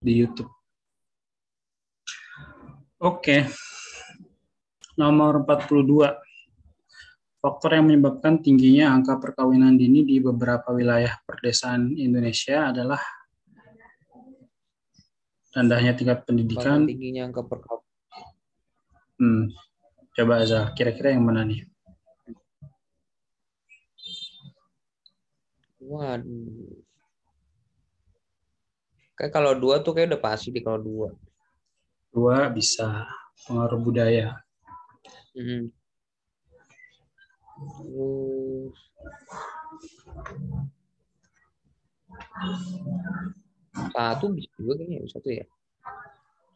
di YouTube. Oke. Nomor 42. Faktor yang menyebabkan tingginya angka perkawinan dini di beberapa wilayah pedesaan Indonesia adalah rendahnya tingkat pendidikan. Tingginya angka perkawinan. Coba Azhar, kira-kira yang mana nih? Waduh. Kayak kalau 2 tuh kayak udah pasti di kalau 2. 2 bisa pengaruh budaya. Terus 1 bisa juga kayaknya 1 ya.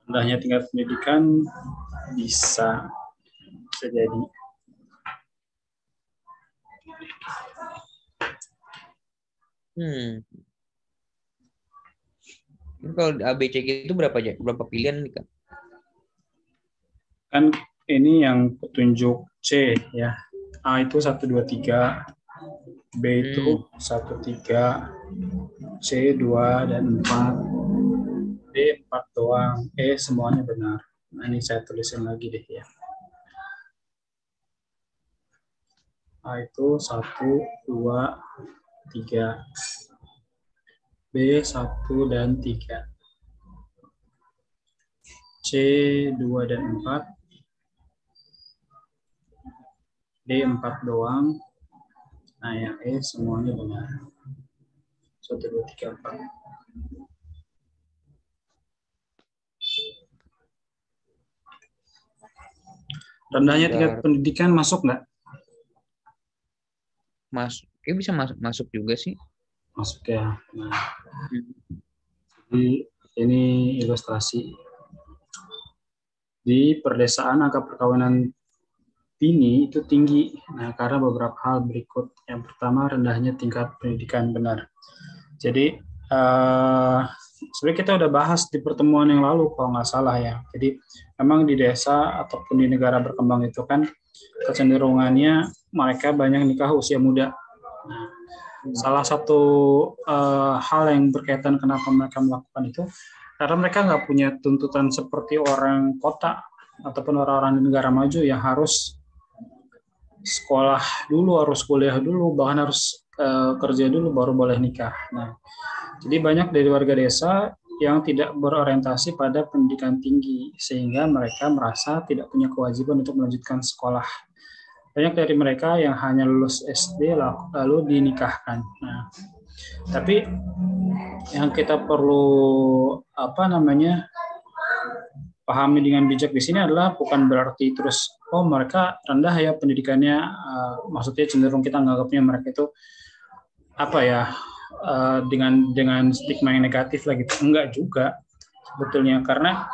Rendahnya tingkat pendidikan bisa jadi. Ini kalau ABCG itu berapa aja? Berapa pilihan nih, Kak? Kan ini yang petunjuk C ya. A itu 1, 2, 3. B itu 1, 3. C 2 dan 4. D 4 doang. E semuanya benar. Nah, ini saya tulisin lagi deh ya. A itu 1, 2, 3. B 1 dan 3. C 2 dan 4. D 4 doang. Nah, yang E semuanya benar. 1, 2, 3, 4. Rendahnya tingkat pendidikan masuk nggak? Masuk. Kayak bisa masuk juga sih. Masuk ya. Nah, jadi ini ilustrasi. Di perdesaan angka perkawinan dini itu tinggi. Nah, karena beberapa hal berikut. Yang pertama, rendahnya tingkat pendidikan benar. Jadi sebenarnya kita udah bahas di pertemuan yang lalu kalau nggak salah ya. Jadi memang di desa ataupun di negara berkembang itu kan kecenderungannya mereka banyak nikah usia muda. Nah, salah satu hal yang berkaitan kenapa mereka melakukan itu karena mereka nggak punya tuntutan seperti orang kota ataupun orang-orang di negara maju yang harus sekolah dulu, harus kuliah dulu, bahkan harus kerja dulu baru boleh nikah. Nah, jadi banyak dari warga desa yang tidak berorientasi pada pendidikan tinggi, sehingga mereka merasa tidak punya kewajiban untuk melanjutkan sekolah. Banyak dari mereka yang hanya lulus SD lalu dinikahkan. Nah, tapi yang kita perlu pahami dengan bijak di sini adalah bukan berarti terus mereka rendah ya pendidikannya, maksudnya cenderung kita nganggapnya mereka itu dengan stigma yang negatif lah gitu. Enggak juga sebetulnya, karena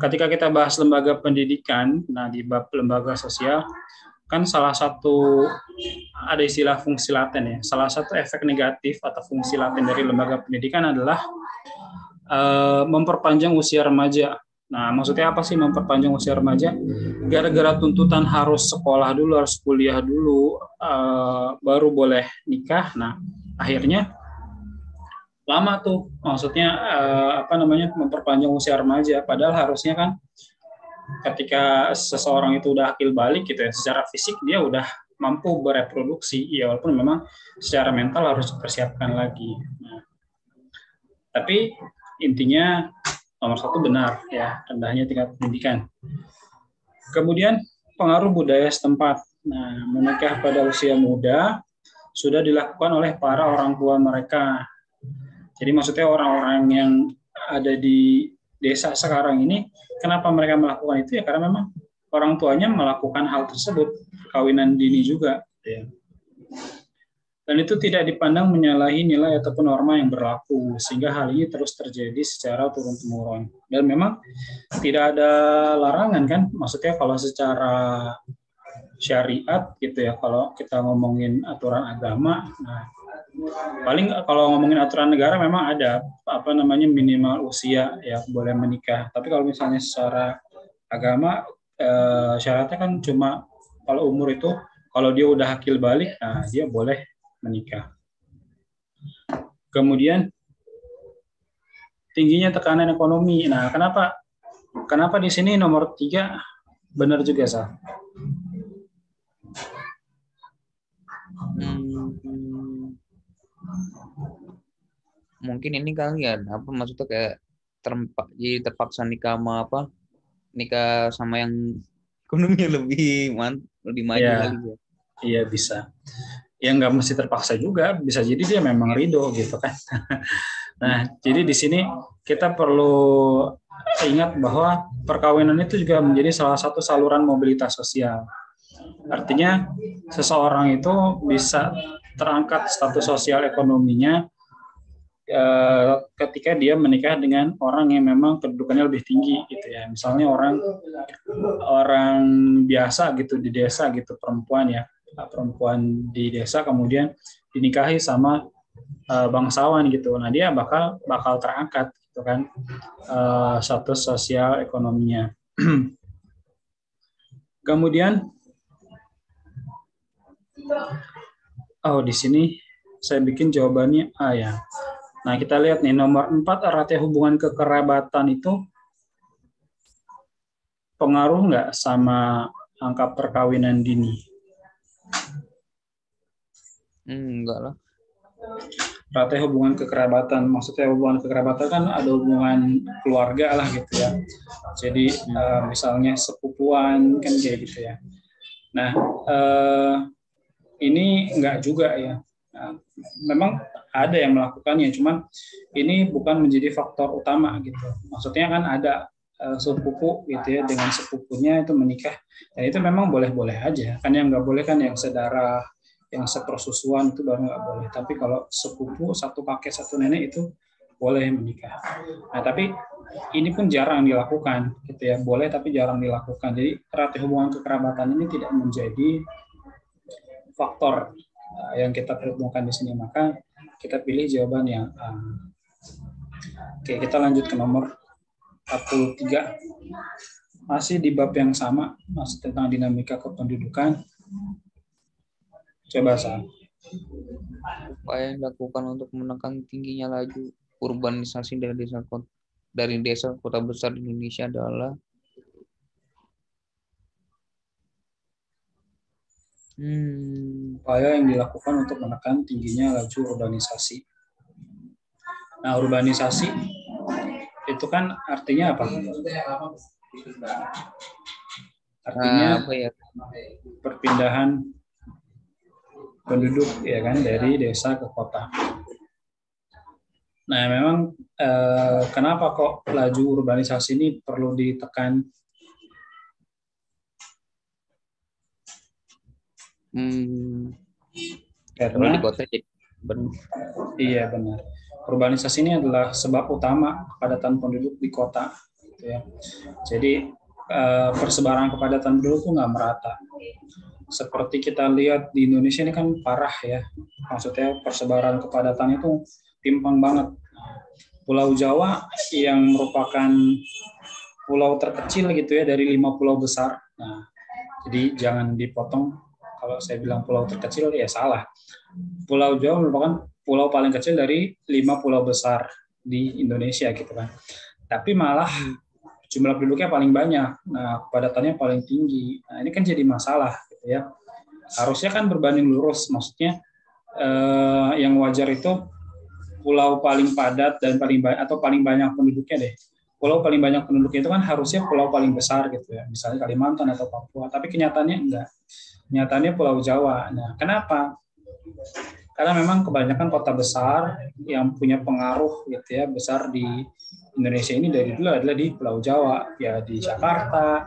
ketika kita bahas lembaga pendidikan, nah di bab lembaga sosial kan salah satu ada istilah fungsi laten ya. Salah satu efek negatif atau fungsi laten dari lembaga pendidikan adalah memperpanjang usia remaja. Nah, maksudnya apa sih memperpanjang usia remaja? Gara-gara tuntutan harus sekolah dulu, harus kuliah dulu, baru boleh nikah. Nah, akhirnya lama tuh, maksudnya memperpanjang usia remaja. Padahal harusnya kan ketika seseorang itu udah akil balik gitu ya, secara fisik dia udah mampu bereproduksi, ya walaupun memang secara mental harus dipersiapkan lagi. Nah, tapi intinya nomor 1 benar ya, rendahnya tingkat pendidikan. Kemudian pengaruh budaya setempat. Nah, menikah pada usia muda sudah dilakukan oleh para orang tua mereka. Jadi maksudnya orang-orang yang ada di desa sekarang ini, kenapa mereka melakukan itu ya karena memang orang tuanya melakukan hal tersebut, perkawinan dini juga. Ya. Dan itu tidak dipandang menyalahi nilai ataupun norma yang berlaku, sehingga hal ini terus terjadi secara turun-temurun. Dan memang tidak ada larangan kan, maksudnya kalau secara syariat gitu ya, kalau kita ngomongin aturan agama, nah paling kalau ngomongin aturan negara memang ada minimal usia ya boleh menikah. Tapi kalau misalnya secara agama syaratnya kan cuma kalau umur itu kalau dia udah akil balik, nah dia boleh menikah. Kemudian tingginya tekanan ekonomi. Nah, kenapa di sini nomor 3 benar juga, Sal? Mungkin ini kali ya, apa maksudnya kayak jadi terpaksa nikah sama nikah sama yang ekonominya lebih maju Ya, kali ya. iya bisa. Ya nggak mesti terpaksa juga, bisa jadi dia memang ridho gitu kan. Nah, jadi di sini kita perlu ingat bahwa perkawinan itu juga menjadi salah satu saluran mobilitas sosial. Artinya seseorang itu bisa terangkat status sosial ekonominya ketika dia menikah dengan orang yang memang kedudukannya lebih tinggi gitu ya. Misalnya orang orang biasa gitu di desa gitu, perempuan di desa kemudian dinikahi sama bangsawan gitu. Nah, dia bakal terangkat gitu kan status sosial ekonominya. Kemudian di sini saya bikin jawabannya A ya. Nah, kita lihat nih nomor 4, eratnya hubungan kekerabatan itu pengaruh nggak sama angka perkawinan dini? Enggak lah. Eratnya hubungan kekerabatan, maksudnya hubungan kekerabatan kan ada hubungan keluarga lah gitu ya. Jadi misalnya sepupuan kan kayak gitu ya. Nah, ini enggak juga ya. Nah, memang ada yang melakukannya, cuman ini bukan menjadi faktor utama gitu. Maksudnya kan ada sepupu gitu ya, dengan sepupunya itu menikah, dan itu memang boleh-boleh aja. Kan yang nggak boleh kan yang sedarah, yang sepersusuan itu baru nggak boleh. Tapi kalau sepupu, satu kakek, satu nenek itu boleh menikah. Nah, tapi ini pun jarang dilakukan gitu ya. Boleh tapi jarang dilakukan. Jadi erat hubungan kekerabatan ini tidak menjadi faktor yang kita perhitungkan di sini, maka kita pilih jawaban yang A. Oke, kita lanjut ke nomor 43. Masih di bab yang sama, masih tentang dinamika kependudukan. Coba Sa. Upaya yang dilakukan untuk menekan tingginya laju urbanisasi dari desa kota besar di Indonesia adalah upaya yang dilakukan untuk menekan tingginya laju urbanisasi. Nah, urbanisasi itu kan artinya apa? Artinya apa ya? Perpindahan penduduk ya kan dari desa ke kota. Nah, memang kenapa kok laju urbanisasi ini perlu ditekan? Karena di kota benar. Iya benar. Urbanisasi ini adalah sebab utama kepadatan penduduk di kota. Gitu ya. Jadi persebaran kepadatan penduduk itu nggak merata. Seperti kita lihat di Indonesia ini kan parah ya. Maksudnya persebaran kepadatan itu timpang banget. Pulau Jawa yang merupakan pulau terkecil gitu ya dari 5 pulau besar. Nah, jadi jangan dipotong kalau saya bilang pulau terkecil ya salah. Pulau Jawa merupakan pulau paling kecil dari 5 pulau besar di Indonesia gitu kan. Tapi malah jumlah penduduknya paling banyak. Nah, kepadatannya paling tinggi. Nah, ini kan jadi masalah gitu ya. Harusnya kan berbanding lurus, maksudnya yang wajar itu pulau paling padat dan paling banyak penduduknya deh. Pulau paling banyak penduduknya itu kan harusnya pulau paling besar gitu ya, misalnya Kalimantan atau Papua. Tapi kenyataannya enggak. Kenyataannya Pulau Jawa. Nah, kenapa? Karena memang kebanyakan kota besar yang punya pengaruh gitu ya besar di Indonesia ini dari dulu adalah di Pulau Jawa, ya di Jakarta,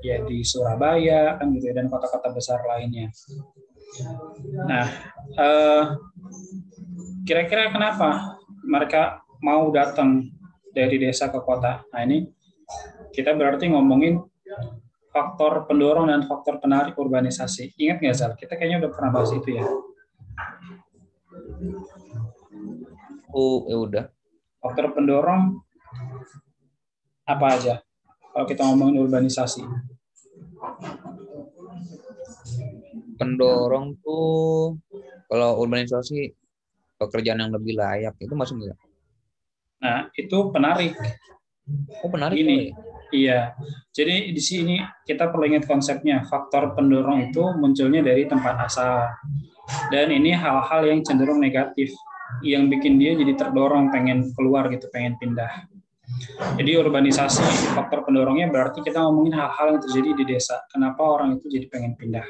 ya di Surabaya kan gitu ya, dan kota-kota besar lainnya. Nah, kira-kira kenapa mereka mau datang dari desa ke kota? Nah, ini kita berarti ngomongin faktor pendorong dan faktor penarik urbanisasi. Ingat nggak, Zal? Kita kayaknya udah pernah bahas itu ya. Ya udah. Faktor pendorong apa aja kalau kita ngomongin urbanisasi? Pendorong tuh kalau urbanisasi pekerjaan yang lebih layak itu masuk nggak? Nah, itu penarik. Oh, menarik Gini, tuh ya. iya. Jadi di sini kita perlu ingat konsepnya. Faktor pendorong itu munculnya dari tempat asal. Dan ini hal-hal yang cenderung negatif, yang bikin dia jadi terdorong pengen keluar gitu, pengen pindah. Jadi urbanisasi, faktor pendorongnya berarti kita ngomongin hal-hal yang terjadi di desa. Kenapa orang itu jadi pengen pindah?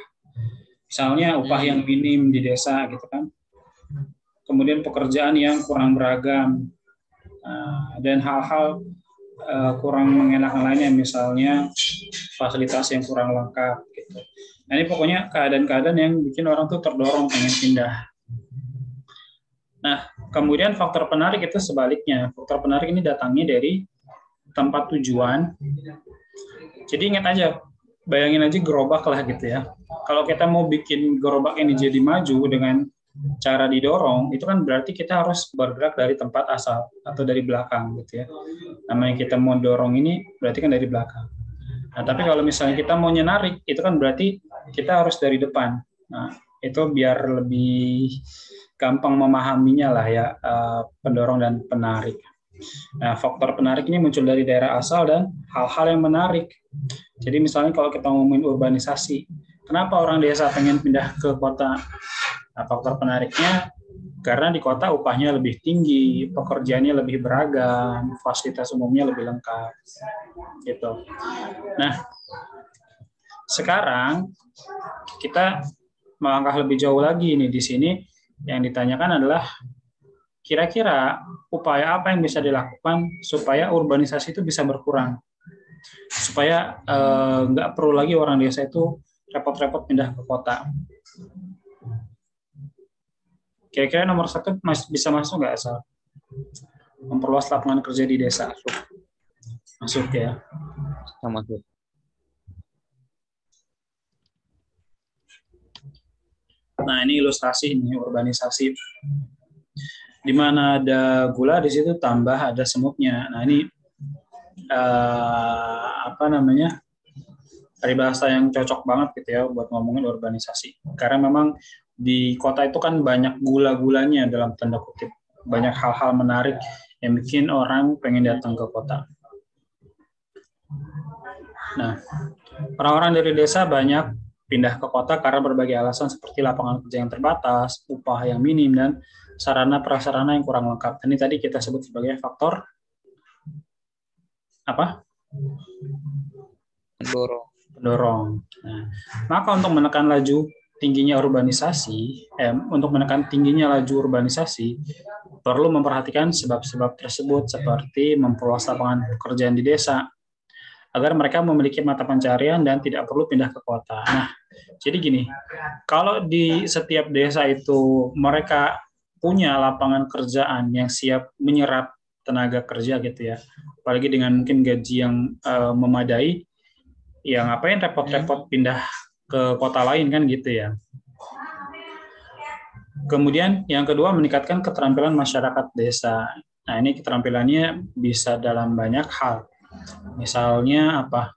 Misalnya upah yang minim di desa gitu kan. Kemudian pekerjaan yang kurang beragam. Dan hal-hal kurang mengenakan lainnya, misalnya fasilitas yang kurang lengkap gitu. Nah, ini pokoknya keadaan-keadaan yang bikin orang tuh terdorong pengen pindah. Nah, kemudian faktor penarik itu sebaliknya. Faktor penarik ini datangnya dari tempat tujuan. Jadi ingat aja, bayangin aja gerobak lah gitu ya. Kalau kita mau bikin gerobak ini jadi maju dengan cara didorong, itu kan berarti kita harus bergerak dari tempat asal atau dari belakang gitu ya. Namanya kita mau dorong ini berarti kan dari belakang. Nah, tapi kalau misalnya kita mau nyenarik, itu kan berarti kita harus dari depan. Nah, itu biar lebih gampang memahaminya lah ya, pendorong dan penarik. Nah, faktor penarik ini muncul dari daerah asal dan hal-hal yang menarik. Jadi misalnya kalau kita ngomongin urbanisasi, kenapa orang desa pengen pindah ke kota? Nah, faktor penariknya karena di kota upahnya lebih tinggi, pekerjaannya lebih beragam, fasilitas umumnya lebih lengkap, gitu. Nah, sekarang kita melangkah lebih jauh lagi nih di sini. Yang ditanyakan adalah kira-kira upaya apa yang bisa dilakukan supaya urbanisasi itu bisa berkurang, supaya nggak perlu lagi orang desa itu repot-repot pindah ke kota. Kira-kira nomor satu bisa masuk nggak asal? Memperluas lapangan kerja di desa. Masuk ya. Masuk. Nah, ini ilustrasi ini urbanisasi. Di mana ada gula, di situ tambah ada semutnya. Nah, ini apa namanya? Peribahasa yang cocok banget gitu ya buat ngomongin urbanisasi. Karena memang di kota itu kan banyak gula-gulanya dalam tanda kutip. Banyak hal-hal menarik yang bikin orang pengen datang ke kota. Nah, orang-orang dari desa banyak pindah ke kota karena berbagai alasan seperti lapangan kerja yang terbatas, upah yang minim, dan sarana prasarana yang kurang lengkap. Ini tadi kita sebut sebagai faktor apa? Pendorong. Nah, maka untuk menekan laju tingginya urbanisasi, perlu memperhatikan sebab-sebab tersebut seperti memperluas lapangan pekerjaan di desa agar mereka memiliki mata pencarian dan tidak perlu pindah ke kota. Nah, jadi gini, kalau di setiap desa itu mereka punya lapangan kerjaan yang siap menyerap tenaga kerja gitu ya, apalagi dengan mungkin gaji yang memadai, ya ngapain repot-repot pindah ke kota lain kan gitu ya. Kemudian yang kedua meningkatkan keterampilan masyarakat desa. Nah, ini keterampilannya bisa dalam banyak hal. Misalnya apa?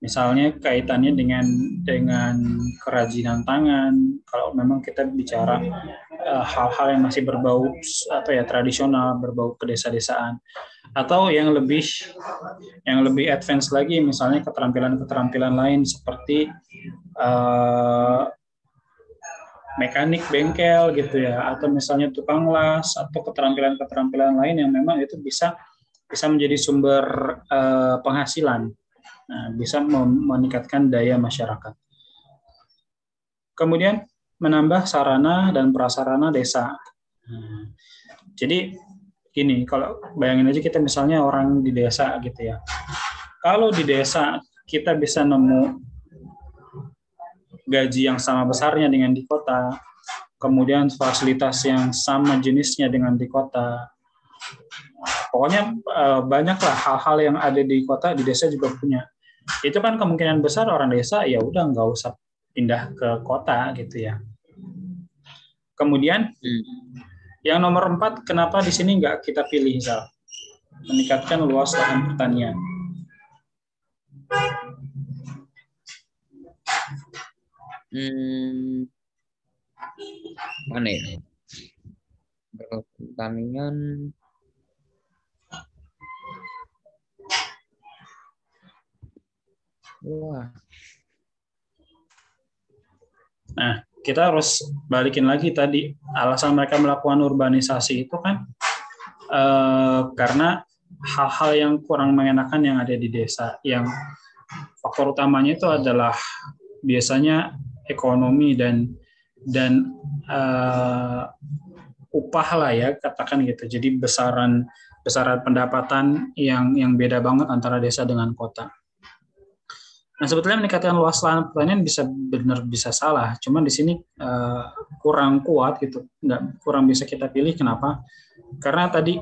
Misalnya kaitannya dengan kerajinan tangan. Kalau memang kita bicara hal-hal yang masih berbau atau ya tradisional, berbau kedesa-desaan, atau yang lebih advance lagi, misalnya keterampilan-keterampilan lain seperti mekanik bengkel gitu ya, atau misalnya tukang las, atau keterampilan-keterampilan lain yang memang itu bisa menjadi sumber penghasilan. Nah, bisa meningkatkan daya masyarakat. Kemudian menambah sarana dan prasarana desa. Nah, jadi gini, kalau bayangin aja kita misalnya orang di desa gitu ya. Kalau di desa kita bisa nemu gaji yang sama besarnya dengan di kota, kemudian fasilitas yang sama jenisnya dengan di kota. Pokoknya banyaklah hal-hal yang ada di kota, di desa juga punya. Itu kan kemungkinan besar orang desa ya udah nggak usah pindah ke kota gitu ya. Kemudian yang nomor 4, kenapa di sini nggak kita pilih misal meningkatkan luas lahan pertanian. Mana ya? Pertanian Wah, Nah, kita harus balikin lagi tadi alasan mereka melakukan urbanisasi itu kan karena hal-hal yang kurang mengenakan yang ada di desa. Yang faktor utamanya itu adalah biasanya ekonomi dan upah lah ya, katakan gitu. Jadi besaran pendapatan yang beda banget antara desa dengan kota. Nah, sebetulnya meningkatkan luas lahan pertanian bisa benar bisa salah, cuman di sini kurang kuat gitu, kurang bisa kita pilih. Kenapa? Karena tadi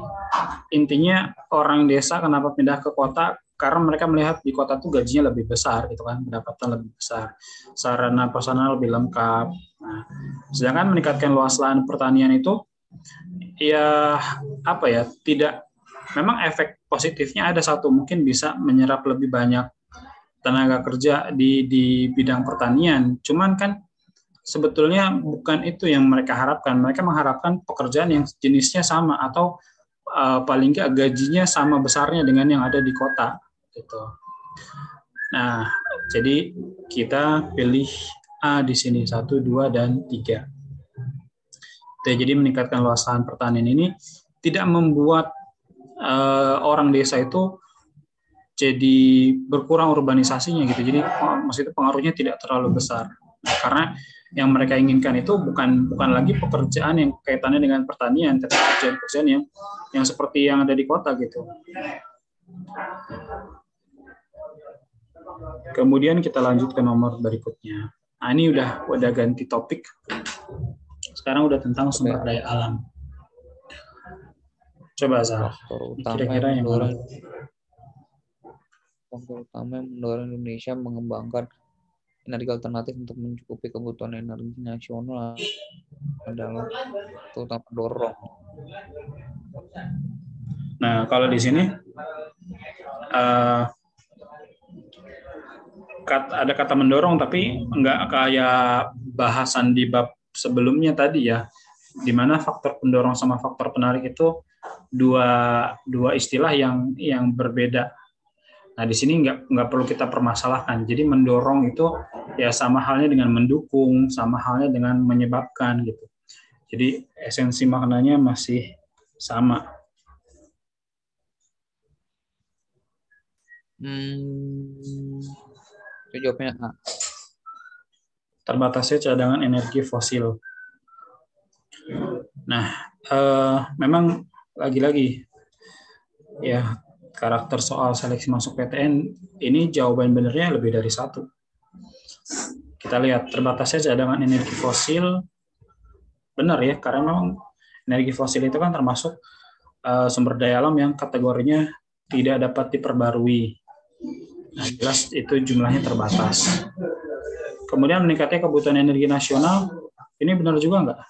intinya orang desa kenapa pindah ke kota, karena mereka melihat di kota tuh gajinya lebih besar gitu kan, pendapatan lebih besar, sarana prasarana lebih lengkap. Nah, sedangkan meningkatkan luas lahan pertanian itu ya apa ya, tidak, memang efek positifnya ada satu, mungkin bisa menyerap lebih banyak tenaga kerja di bidang pertanian. Cuman kan sebetulnya bukan itu yang mereka harapkan. Mereka mengharapkan pekerjaan yang jenisnya sama atau paling nggak gajinya sama besarnya dengan yang ada di kota. Gitu. Nah, jadi kita pilih A di sini 1, 2, dan 3. Jadi meningkatkan luas lahan pertanian ini tidak membuat orang desa itu jadi berkurang urbanisasinya gitu. Jadi maksudnya pengaruhnya tidak terlalu besar. Nah, karena yang mereka inginkan itu bukan lagi pekerjaan yang kaitannya dengan pertanian, tapi pekerjaan-pekerjaan yang seperti yang ada di kota gitu. Kemudian kita lanjut ke nomor berikutnya. Nah, ini udah ganti topik. Sekarang udah tentang sumber daya alam. Coba Zah, kira-kira yang mana? Faktor utama yang mendorong Indonesia mengembangkan energi alternatif untuk mencukupi kebutuhan energi nasional adalah terutama dorong. Nah, kalau di sini ada kata mendorong, tapi nggak kayak bahasan di bab sebelumnya tadi ya, di mana faktor pendorong sama faktor penarik itu dua istilah yang berbeda. Nah, di sini nggak perlu kita permasalahkan. Jadi mendorong itu ya sama halnya dengan mendukung, sama halnya dengan menyebabkan gitu. Jadi esensi maknanya masih sama. Jawabnya A. Terbatasnya cadangan energi fosil. Nah, memang lagi-lagi ya, karakter soal seleksi masuk PTN ini jawaban benernya lebih dari satu. Kita lihat terbatasnya cadangan energi fosil, benar ya, karena memang energi fosil itu kan termasuk sumber daya alam yang kategorinya tidak dapat diperbarui. Nah, jelas itu jumlahnya terbatas. Kemudian meningkatnya kebutuhan energi nasional, ini benar juga nggak?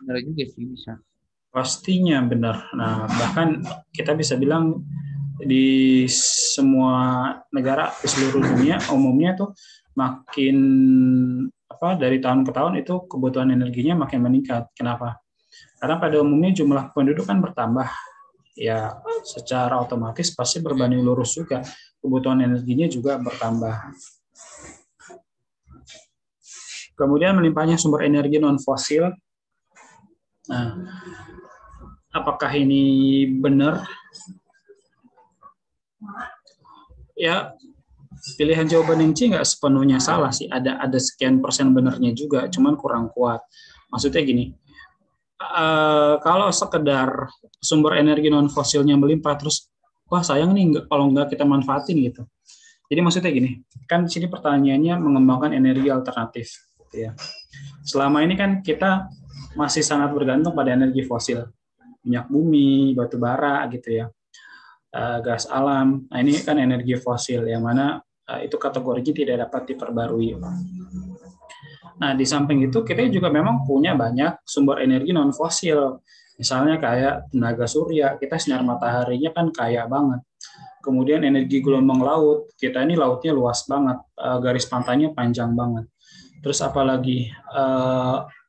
Benar juga sih, bisa. Pastinya benar. Nah, bahkan kita bisa bilang di semua negara di seluruh dunia umumnya tuh makin dari tahun ke tahun itu kebutuhan energinya makin meningkat. Kenapa? Karena pada umumnya jumlah penduduk kan bertambah. Ya, secara otomatis pasti berbanding lurus juga kebutuhan energinya juga bertambah. Kemudian melimpahnya sumber energi non fosil. Nah, apakah ini benar? Ya, pilihan jawaban yang C nggak sepenuhnya salah sih. Ada sekian persen benarnya juga, cuman kurang kuat. Maksudnya gini, kalau sekedar sumber energi non fosilnya melimpah, terus wah sayang nih kalau nggak kita manfaatin gitu. Jadi maksudnya gini, kan di sini pertanyaannya mengembangkan energi alternatif. Gitu ya. Selama ini kan kita masih sangat bergantung pada energi fosil, minyak bumi, batu bara gitu ya, gas alam. Nah, ini kan energi fosil yang mana itu kategorinya tidak dapat diperbarui. Nah, di samping itu kita juga memang punya banyak sumber energi non fosil. Misalnya kayak tenaga surya, kita sinar mataharinya kan kaya banget. Kemudian energi gelombang laut, kita ini lautnya luas banget, garis pantainya panjang banget. Terus apalagi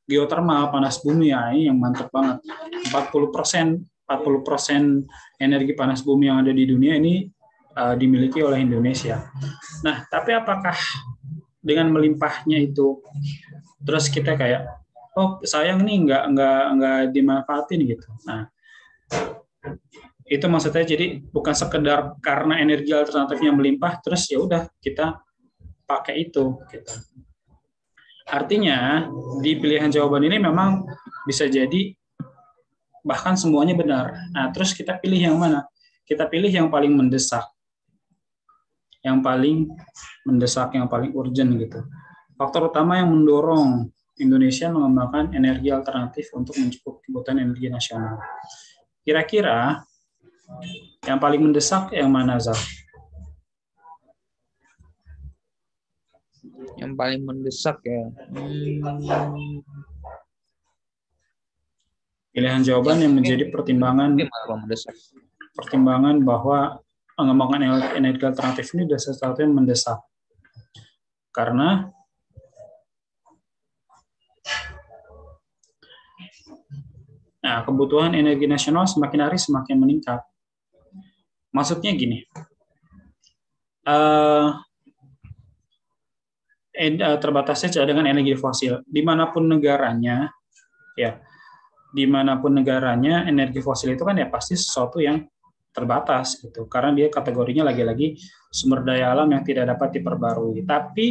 geotermal, panas bumi, ya ini yang mantap banget. 40% energi panas bumi yang ada di dunia ini dimiliki oleh Indonesia. Nah, tapi apakah dengan melimpahnya itu terus kita kayak oh sayang nih nggak dimanfaatin gitu. Nah, itu maksudnya jadi bukan sekedar karena energi alternatifnya melimpah terus ya udah kita pakai itu gitu. Artinya di pilihan jawaban ini memang bisa jadi bahkan semuanya benar. Nah, terus kita pilih yang mana? Kita pilih yang paling mendesak. Yang paling urgent gitu. Faktor utama yang mendorong Indonesia mengembangkan energi alternatif untuk mencukupi kebutuhan energi nasional. Kira-kira yang paling mendesak yang mana, Zal? Yang paling mendesak ya. Pilihan jawaban yang menjadi pertimbangan bahwa pengembangan energi alternatif ini sudah sesuatu yang mendesak. Karena kebutuhan energi nasional semakin hari semakin meningkat. Maksudnya gini, terbatasnya cadangan energi fosil. Dimanapun negaranya, energi fosil itu kan ya pasti sesuatu yang terbatas gitu, karena dia kategorinya lagi-lagi sumber daya alam yang tidak dapat diperbarui. Tapi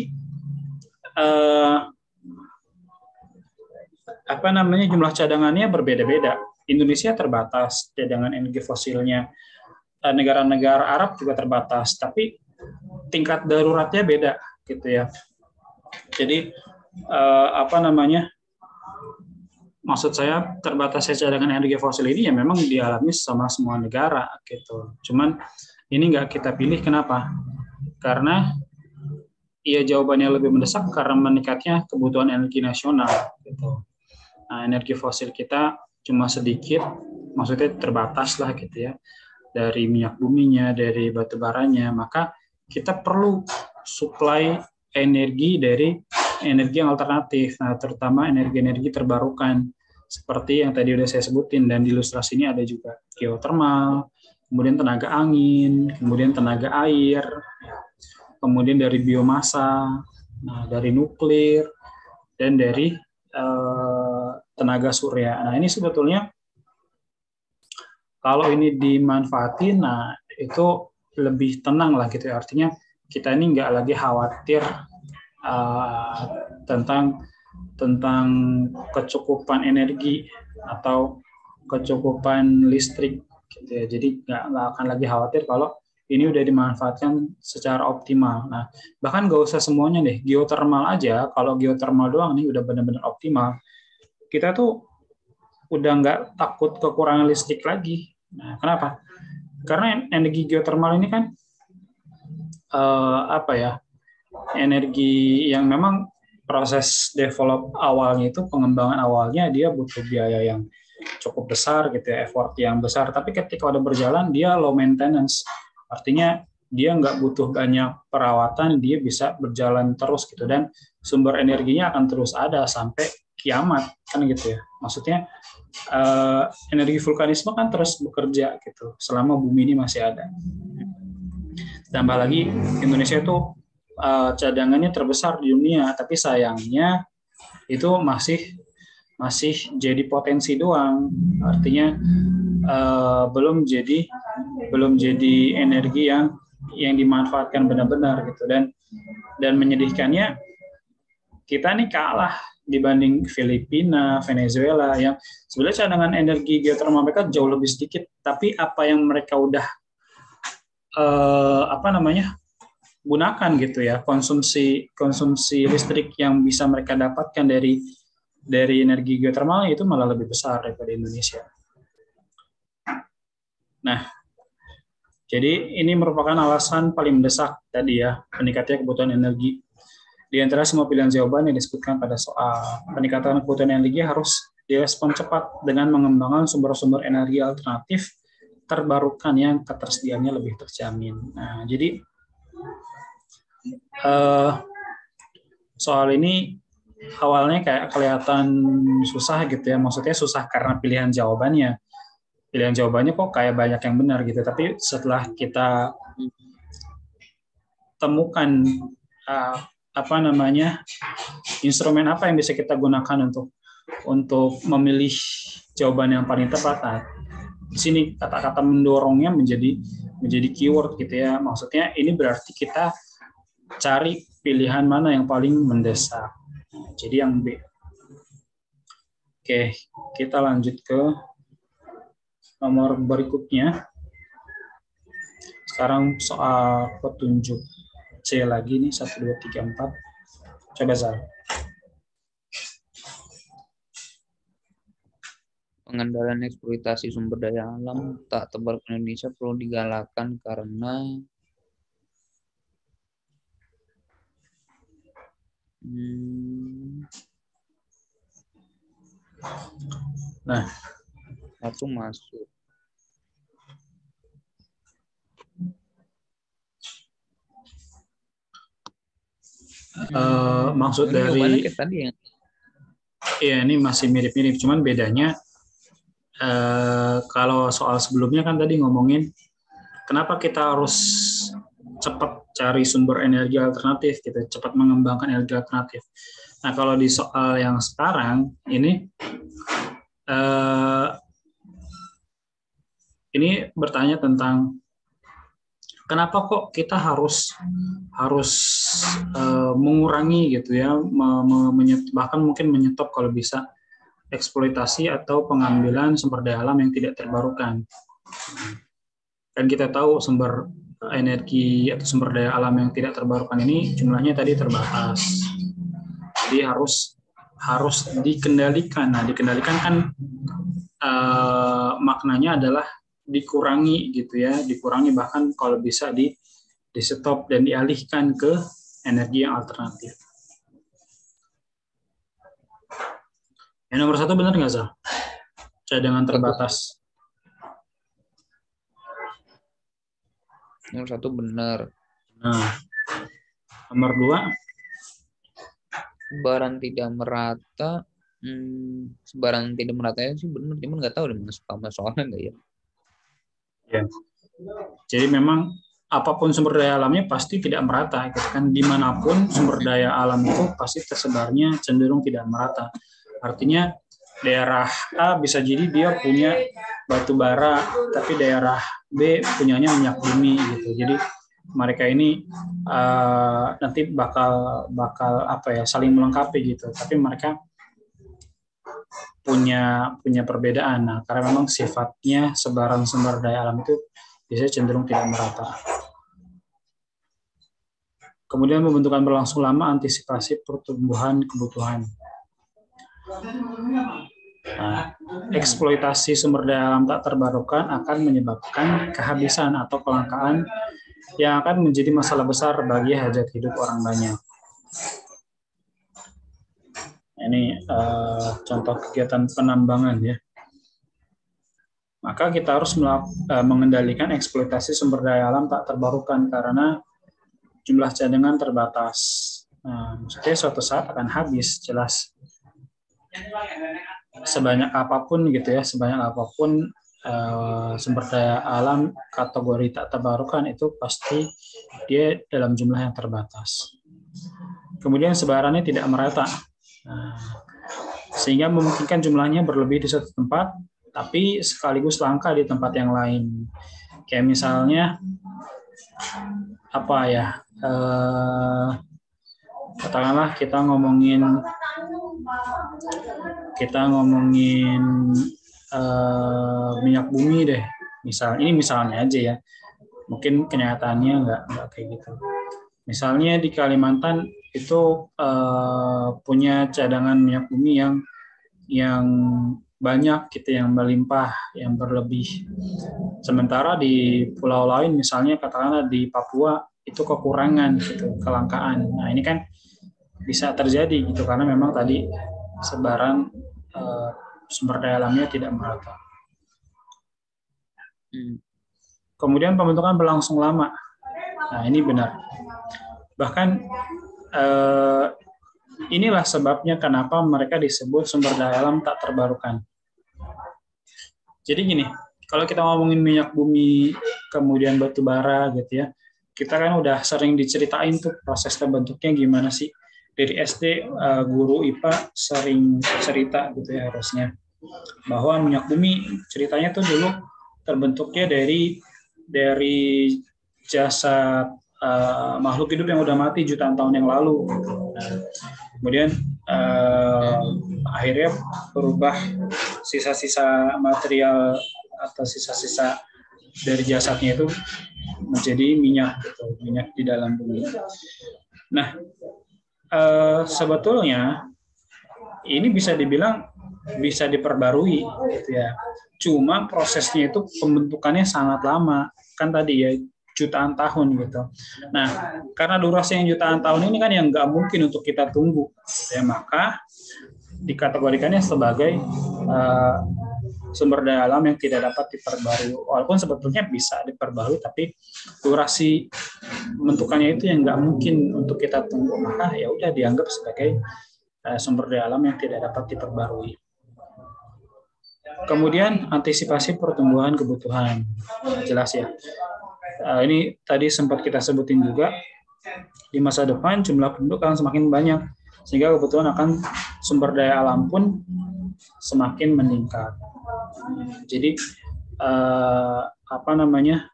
jumlah cadangannya berbeda-beda. Indonesia terbatas cadangan energi fosilnya, negara-negara Arab juga terbatas, tapi tingkat daruratnya beda gitu ya. Jadi maksud saya terbatasnya cadangan energi fosil ini ya memang dialami sama semua negara gitu. Cuman ini nggak kita pilih, kenapa? Karena jawabannya lebih mendesak karena meningkatnya kebutuhan energi nasional gitu. Nah, energi fosil kita cuma sedikit, maksudnya terbatas lah gitu ya, dari minyak buminya, dari batu baranya, maka kita perlu suplai energi dari energi yang alternatif, nah terutama energi-energi terbarukan seperti yang tadi udah saya sebutin, dan di ilustrasi ini ada juga geotermal, kemudian tenaga angin, kemudian tenaga air, kemudian dari biomasa, dari nuklir, dan dari tenaga surya. Nah ini sebetulnya kalau ini dimanfaatin, nah itu lebih tenang lah gitu ya. Artinya kita ini nggak lagi khawatir tentang kecukupan energi atau kecukupan listrik gitu ya. Jadi nggak akan lagi khawatir kalau ini udah dimanfaatkan secara optimal. Nah, bahkan nggak usah semuanya deh, geotermal aja, kalau geotermal doang nih udah benar-benar optimal, kita tuh udah nggak takut kekurangan listrik lagi. Nah, kenapa? Karena energi geotermal ini kan energi yang memang proses develop awalnya itu, pengembangan awalnya dia butuh biaya yang cukup besar gitu ya, effort yang besar. Tapi ketika udah berjalan dia low maintenance, artinya dia nggak butuh banyak perawatan, dia bisa berjalan terus gitu, dan sumber energinya akan terus ada sampai kiamat kan gitu ya. Maksudnya energi vulkanisme kan terus bekerja gitu selama bumi ini masih ada. Tambah lagi Indonesia itu cadangannya terbesar di dunia, tapi sayangnya itu masih jadi potensi doang, artinya belum jadi energi yang dimanfaatkan benar-benar gitu, dan menyedihkannya kita nih kalah dibanding Filipina, Venezuela yang sebenarnya cadangan energi geotermal mereka jauh lebih sedikit, tapi apa yang mereka udah gunakan gitu ya, konsumsi listrik yang bisa mereka dapatkan dari energi geotermal itu malah lebih besar daripada Indonesia. Nah, jadi ini merupakan alasan paling mendesak tadi ya, meningkatnya kebutuhan energi. Di antara semua pilihan jawaban yang disebutkan pada soal, peningkatan kebutuhan energi harus direspon cepat dengan mengembangkan sumber-sumber energi alternatif terbarukan yang ketersediaannya lebih terjamin. Nah, jadi soal ini awalnya kayak kelihatan susah gitu ya, maksudnya susah karena pilihan jawabannya kok kayak banyak yang benar gitu, tapi setelah kita temukan apa namanya instrumen apa yang bisa kita gunakan untuk memilih jawaban yang paling tepat. Nah, di sini kata-kata mendorongnya menjadi keyword gitu ya. Maksudnya ini berarti kita cari pilihan mana yang paling mendesak. Jadi yang B. Oke, kita lanjut ke nomor berikutnya. Sekarang soal petunjuk C lagi nih, 1, 2, 3, 4. Coba Zal. Pengendalian eksploitasi sumber daya alam tak terbarukan Indonesia perlu digalakkan karena nah, satu masuk. Maksud Ini dari jawabannya kayak tadi ya. Iya, ini masih mirip-mirip, cuman bedanya kalau soal sebelumnya kan tadi ngomongin kenapa kita harus cepat cari sumber energi alternatif gitu, cepat mengembangkan energi alternatif. Nah, kalau di soal yang sekarang ini bertanya tentang kenapa kok kita harus mengurangi gitu ya, bahkan mungkin menyetop kalau bisa eksploitasi atau pengambilan sumber daya alam yang tidak terbarukan. Dan kita tahu sumber energi atau sumber daya alam yang tidak terbarukan ini jumlahnya tadi terbatas. Jadi harus dikendalikan. Nah, dikendalikan kan maknanya adalah dikurangi gitu ya, dikurangi bahkan kalau bisa di stop dan dialihkan ke energi yang alternatif. Yang nomor 1 benar nggak, Zal? Cadangan terbatas. Nomor 1 benar. Nah, nomor 2? Sebaran tidak merata. Sebaran tidak merata sih benar, cuman nggak tahu deh masuk sama soalnya nggak ya. Ya. Jadi memang apapun sumber daya alamnya pasti tidak merata, gitu kan? Dimanapun sumber daya alam itu pasti tersebarnya cenderung tidak merata. Artinya daerah A bisa jadi dia punya batu bara, tapi daerah B punyanya minyak bumi gitu. Jadi mereka ini nanti bakal apa ya, saling melengkapi gitu. Tapi mereka punya perbedaan. Nah, karena memang sifatnya sebaran sumber daya alam itu biasanya cenderung tidak merata. Kemudian pembentukan berlangsung lama, antisipasi pertumbuhan kebutuhan. Nah, eksploitasi sumber daya alam tak terbarukan akan menyebabkan kehabisan atau kelangkaan yang akan menjadi masalah besar bagi hajat hidup orang banyak. Ini contoh kegiatan penambangan ya. Maka kita harus mengendalikan eksploitasi sumber daya alam tak terbarukan karena jumlah cadangan terbatas. Nah, maksudnya suatu saat akan habis, jelas. Sebanyak apapun gitu ya, sumber daya alam kategori tak terbarukan itu pasti dia dalam jumlah yang terbatas. Kemudian sebarannya tidak merata, sehingga memungkinkan jumlahnya berlebih di satu tempat, tapi sekaligus langka di tempat yang lain. Kayak misalnya apa ya? Katakanlah kita ngomongin minyak bumi deh. Misalnya aja ya. Mungkin kenyataannya nggak kayak gitu. Misalnya di Kalimantan itu punya cadangan minyak bumi yang banyak gitu, yang melimpah, yang berlebih. Sementara di pulau lain, misalnya katakanlah di Papua, itu kekurangan gitu, kelangkaan. Nah, ini kan bisa terjadi gitu karena memang tadi sebaran sumber daya alamnya tidak merata. Kemudian pembentukan berlangsung lama. Nah, ini benar. Bahkan inilah sebabnya kenapa mereka disebut sumber daya alam tak terbarukan. Jadi gini, kalau kita ngomongin minyak bumi, kemudian batu bara gitu ya, kita kan udah sering diceritain tuh proses terbentuknya gimana sih. Dari SD guru IPA sering cerita gitu ya harusnya bahwa minyak bumi ceritanya tuh dulu terbentuknya dari jasad makhluk hidup yang udah mati jutaan tahun yang lalu. Nah, kemudian akhirnya berubah sisa-sisa material atau sisa-sisa dari jasadnya itu menjadi minyak gitu, minyak di dalam bumi. Nah, sebetulnya ini bisa dibilang bisa diperbarui gitu ya. Cuma prosesnya itu pembentukannya sangat lama. Kan tadi ya jutaan tahun gitu. Nah, karena durasi yang jutaan tahun ini kan yang nggak mungkin untuk kita tunggu, ya maka dikategorikannya sebagai sumber daya alam yang tidak dapat diperbarui. Walaupun sebetulnya bisa diperbarui, tapi durasi pembentukannya itu yang nggak mungkin untuk kita tunggu, maka ya udah dianggap sebagai sumber daya alam yang tidak dapat diperbarui. Kemudian antisipasi pertumbuhan kebutuhan, jelas ya. Ini tadi sempat kita sebutin juga, di masa depan jumlah penduduk akan semakin banyak, sehingga kebutuhan akan sumber daya alam pun semakin meningkat. Jadi apa namanya?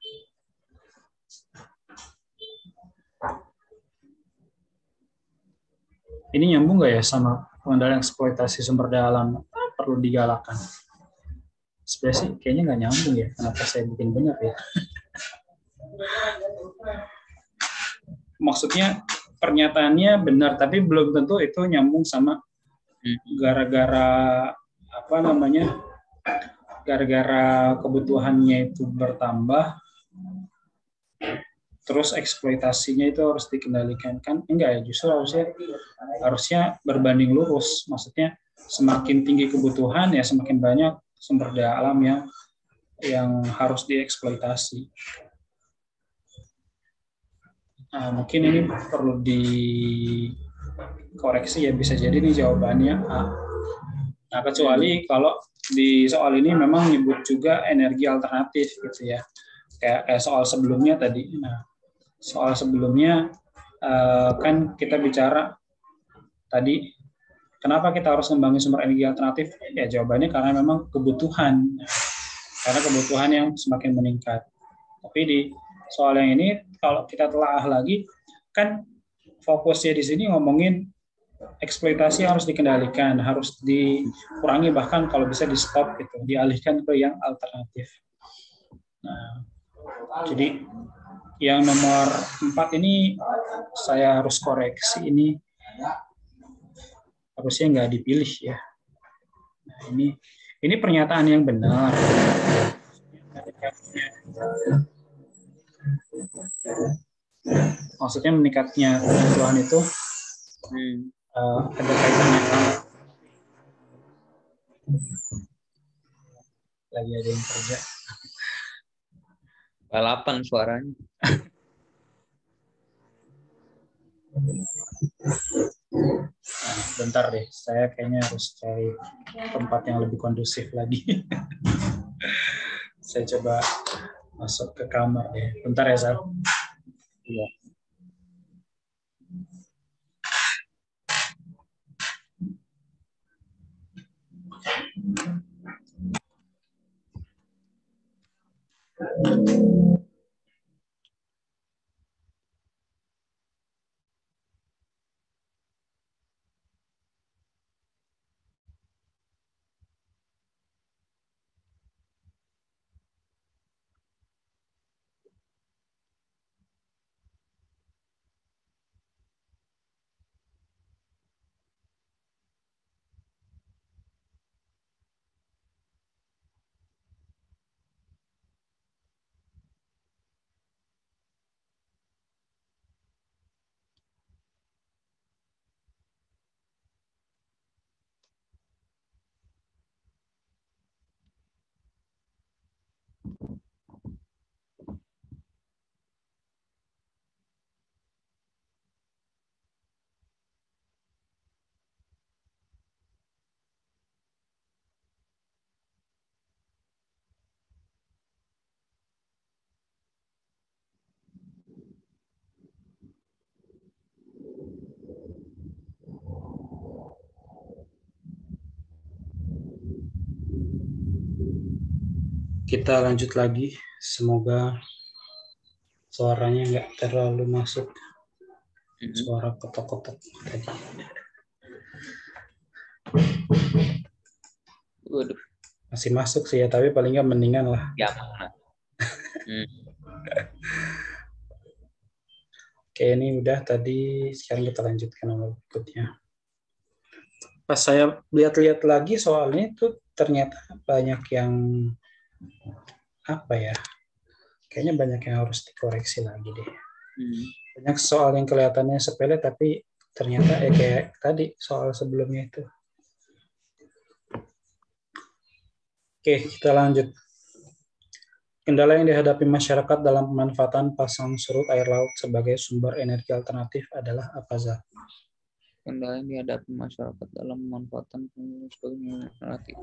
Ini nyambung nggak ya sama pengendalian eksploitasi sumber daya alam perlu digalakkan? Sebenarnya sih kayaknya nggak nyambung ya. Kenapa saya bikin benar ya? Maksudnya pernyataannya benar, tapi belum tentu itu nyambung sama gara-gara apa namanya? Gara-gara kebutuhannya itu bertambah, terus eksploitasinya itu harus dikendalikan, kan enggak ya, justru harusnya berbanding lurus, maksudnya semakin tinggi kebutuhan ya semakin banyak sumber daya alam yang harus dieksploitasi. Nah, mungkin ini perlu dikoreksi ya, bisa jadi nih jawabannya A. Nah, kecuali kalau di soal ini memang nyebut juga energi alternatif gitu ya, kayak soal sebelumnya tadi. Nah, soal sebelumnya kan kita bicara tadi kenapa kita harus ngembangin sumber energi alternatif? Ya jawabannya karena memang kebutuhan, karena kebutuhan yang semakin meningkat. Tapi di soal yang ini kalau kita telaah lagi, kan fokusnya di sini ngomongin eksploitasi harus dikendalikan, harus dikurangi, bahkan kalau bisa di stop gitu, dialihkan ke yang alternatif. Nah, jadi yang nomor 4 ini saya harus koreksi, ini harusnya nggak dipilih ya. Nah, ini pernyataan yang benar. Maksudnya meningkatnya kebutuhan itu ada kaitannya sama lagi ada yang kerja. Balapan suaranya. Nah, bentar deh, saya kayaknya harus cari tempat yang lebih kondusif lagi. Saya coba masuk ke kamar deh. Bentar ya, Sal. Iya. kita lanjut lagi. Semoga suaranya nggak terlalu masuk. Suara ketok-ketok tadi. Waduh. Masih masuk sih ya, tapi paling nggak mendingan lah. Ya. Oke, ini udah tadi. Sekarang kita lanjutkan nomor berikutnya. Pas saya lihat-lihat lagi soalnya itu ternyata banyak yang apa ya? Kayaknya banyak yang harus dikoreksi lagi deh. Banyak soal yang kelihatannya sepele tapi ternyata kayak tadi soal sebelumnya itu. Oke, kita lanjut. Kendala yang dihadapi masyarakat dalam pemanfaatan pasang surut air laut sebagai sumber energi alternatif adalah apa, Zah? Kendala yang dihadapi masyarakat dalam pemanfaatan sebagai alternatif.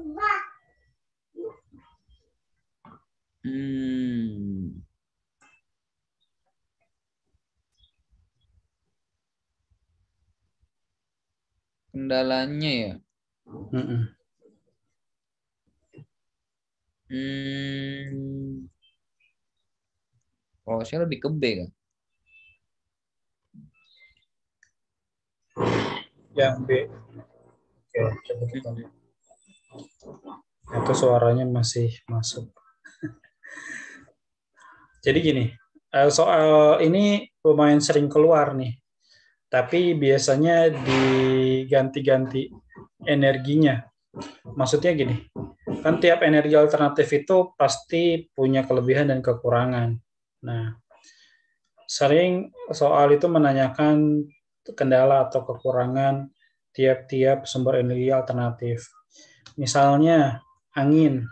Kendalanya ya. Kalau saya lebih ke B kan. Yang B. Oke, coba kita. Itu suaranya masih masuk. Jadi gini, soal ini lumayan sering keluar nih. Tapi biasanya diganti-ganti energinya. Maksudnya gini, kan tiap energi alternatif itu pasti punya kelebihan dan kekurangan. Nah, sering soal itu menanyakan kendala atau kekurangan tiap-tiap sumber energi alternatif. Misalnya angin.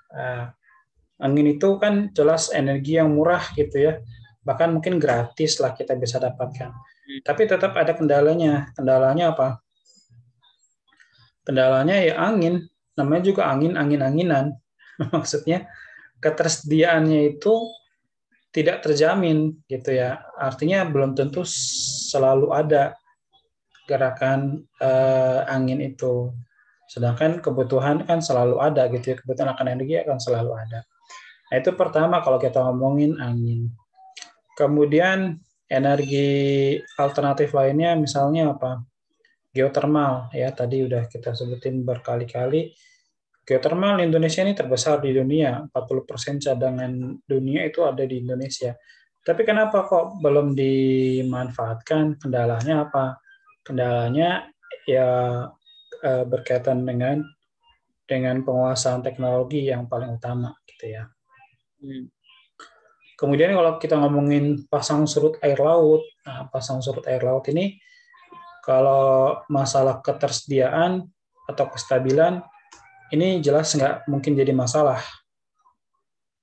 Angin itu kan jelas energi yang murah gitu ya. Bahkan mungkin gratis lah kita bisa dapatkan. Tapi tetap ada kendalanya. Kendalanya apa? Kendalanya ya angin. Namanya juga angin-anginan. Maksudnya ketersediaannya itu tidak terjamin gitu ya. Artinya belum tentu selalu ada gerakan angin itu. Sedangkan kebutuhan kan selalu ada gitu ya. Kebutuhan akan energi akan selalu ada. Nah, itu pertama kalau kita ngomongin angin. Kemudian energi alternatif lainnya misalnya apa? Geotermal ya, tadi udah kita sebutin berkali-kali. Geotermal Indonesia ini terbesar di dunia, 40% cadangan dunia itu ada di Indonesia. Tapi kenapa kok belum dimanfaatkan? Kendalanya apa? Kendalanya ya berkaitan dengan penguasaan teknologi yang paling utama gitu ya. Kemudian kalau kita ngomongin pasang surut air laut, nah, pasang surut air laut ini kalau masalah ketersediaan atau kestabilan ini jelas nggak mungkin jadi masalah.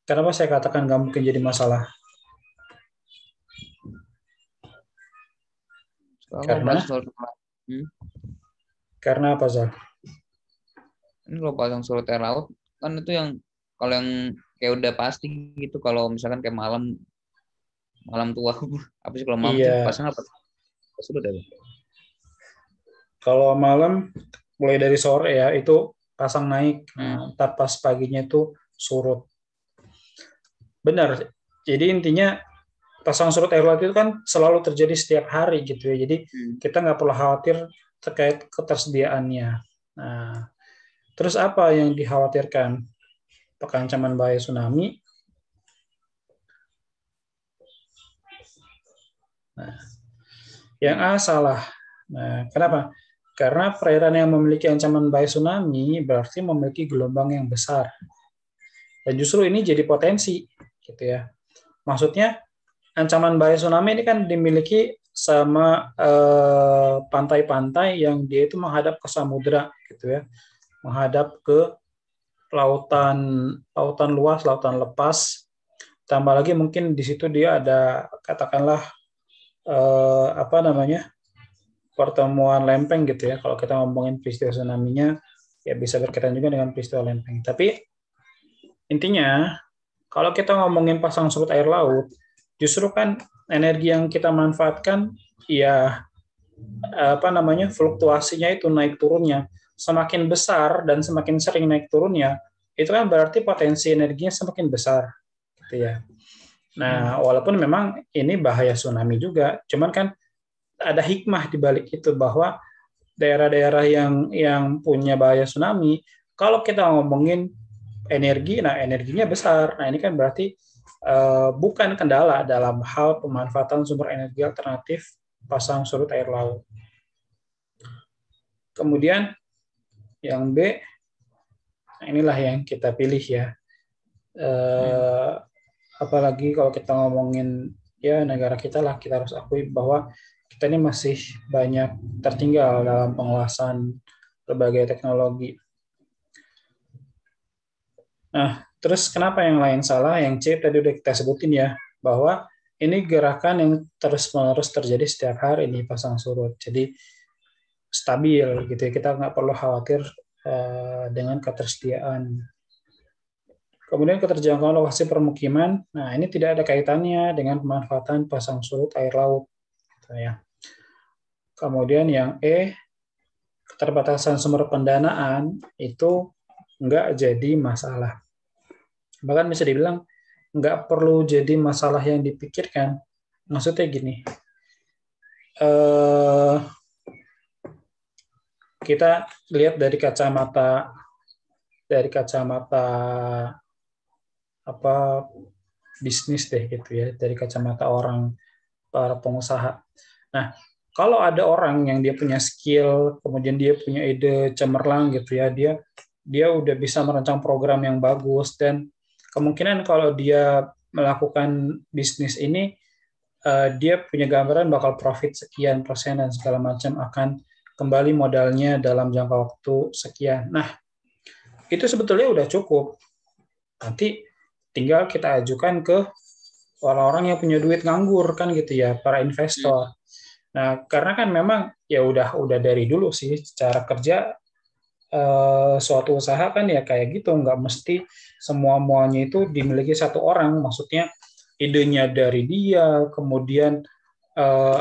Kenapa saya katakan nggak mungkin jadi masalah? Karena apa, Zal? Ini kalau pasang surut air laut kan itu yang kalau yang kayak udah pasti gitu, kalau misalkan kayak malam tua apa sih kalau malam tuh pasang apa? Surut ada. Kalau malam mulai dari sore ya itu pasang naik, ntar pas paginya itu surut. Benar. Jadi intinya pasang surut air laut itu kan selalu terjadi setiap hari gitu ya. Jadi kita nggak perlu khawatir terkait ketersediaannya. Nah, terus apa yang dikhawatirkan? Ancaman bahaya tsunami. Nah, yang A salah. Nah, kenapa? Karena perairan yang memiliki ancaman bahaya tsunami berarti memiliki gelombang yang besar. Dan justru ini jadi potensi, gitu ya. Maksudnya ancaman bahaya tsunami ini kan dimiliki sama pantai-pantai yang dia itu menghadap ke samudera, gitu ya, menghadap ke lautan luas, lautan lepas. Tambah lagi mungkin di situ dia ada katakanlah pertemuan lempeng gitu ya. Kalau kita ngomongin peristiwa tsunami-nya ya bisa berkaitan juga dengan peristiwa lempeng. Tapi intinya kalau kita ngomongin pasang surut air laut, justru kan energi yang kita manfaatkan ya fluktuasinya itu naik turunnya semakin besar dan semakin sering naik turunnya, itu kan berarti potensi energinya semakin besar, gitu ya. Nah, walaupun memang ini bahaya tsunami juga, cuman kan ada hikmah di balik itu bahwa daerah-daerah yang punya bahaya tsunami, kalau kita ngomongin energi, nah energinya besar. Nah, ini kan berarti bukan kendala dalam hal pemanfaatan sumber energi alternatif pasang surut air laut. Kemudian yang B, inilah yang kita pilih ya. Apalagi kalau kita ngomongin ya negara kita lah, kita harus akui bahwa kita ini masih banyak tertinggal dalam penguasaan berbagai teknologi. Nah, terus kenapa yang lain salah? Yang C tadi udah kita sebutin ya, bahwa ini gerakan yang terus-menerus terjadi setiap hari ini pasang surut. Jadi stabil gitu ya, kita nggak perlu khawatir dengan ketersediaan. Kemudian keterjangkauan lokasi permukiman, nah ini tidak ada kaitannya dengan pemanfaatan pasang surut air laut. Gitu ya. Kemudian yang E, keterbatasan sumber pendanaan itu nggak jadi masalah. Bahkan bisa dibilang nggak perlu jadi masalah yang dipikirkan. Maksudnya gini, kita lihat dari kacamata apa bisnis deh gitu ya, dari kacamata orang para pengusaha. Nah, kalau ada orang yang dia punya skill, kemudian dia punya ide cemerlang gitu ya, dia udah bisa merancang program yang bagus, dan kemungkinan kalau dia melakukan bisnis ini, dia punya gambaran bakal profit sekian persen dan segala macam, akan kembali modalnya dalam jangka waktu sekian. Nah, itu sebetulnya udah cukup. Nanti tinggal kita ajukan ke orang-orang yang punya duit nganggur kan gitu ya, para investor. Nah, karena kan memang ya udah dari dulu sih cara kerja suatu usaha kan ya kayak gitu, nggak mesti semua-muanya itu dimiliki satu orang. Maksudnya idenya dari dia, kemudian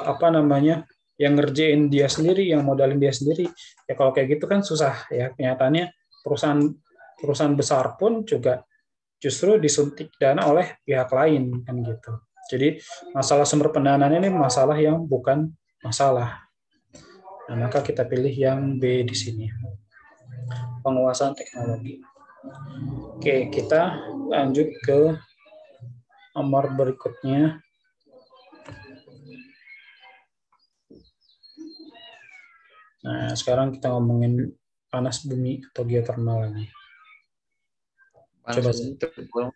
apa namanya, yang ngerjain dia sendiri, yang modalin dia sendiri. Ya kalau kayak gitu kan susah ya. Kenyataannya perusahaan besar pun juga justru disuntik dana oleh pihak lain kan gitu. Jadi masalah sumber pendanaan ini masalah yang bukan masalah. Nah, maka kita pilih yang B di sini. Penguasaan teknologi. Oke, kita lanjut ke nomor berikutnya. Nah, sekarang kita ngomongin panas bumi atau geothermal lagi. Panas bumi tergolong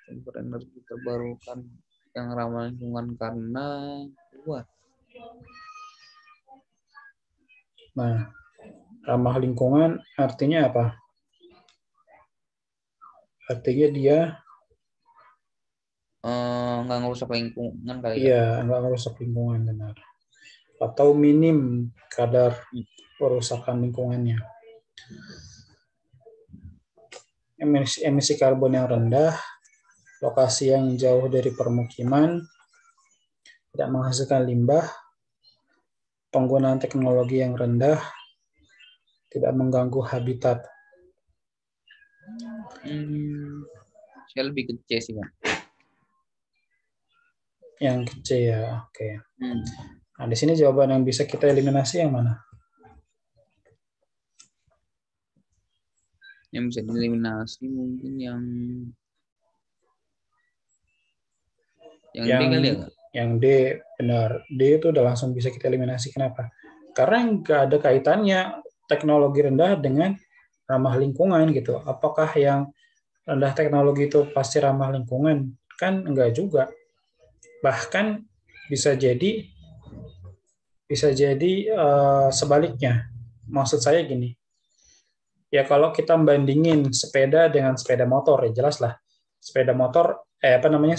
sumber energi terbarukan yang ramah lingkungan karena luas. Nah, ramah lingkungan artinya apa? Artinya dia nggak ngerusak lingkungan kali ya? Iya, nggak merusak lingkungan, benar. Atau minim kadar perusakan lingkungannya. Emisi karbon yang rendah, lokasi yang jauh dari permukiman, tidak menghasilkan limbah, penggunaan teknologi yang rendah, tidak mengganggu habitat. Saya lebih kecil sih, Bang. Yang kecil ya, oke. Nah, di sini jawaban yang bisa kita eliminasi yang mana? Yang bisa dieliminasi mungkin yang D kali ya, Kak? Yang D, benar. D itu udah langsung bisa kita eliminasi. Kenapa? Karena nggak ada kaitannya teknologi rendah dengan ramah lingkungan gitu. Apakah yang rendah teknologi itu pasti ramah lingkungan? Kan enggak juga. Bahkan bisa jadi sebaliknya. Maksud saya gini, ya kalau kita bandingin sepeda dengan sepeda motor, ya jelas lah sepeda motor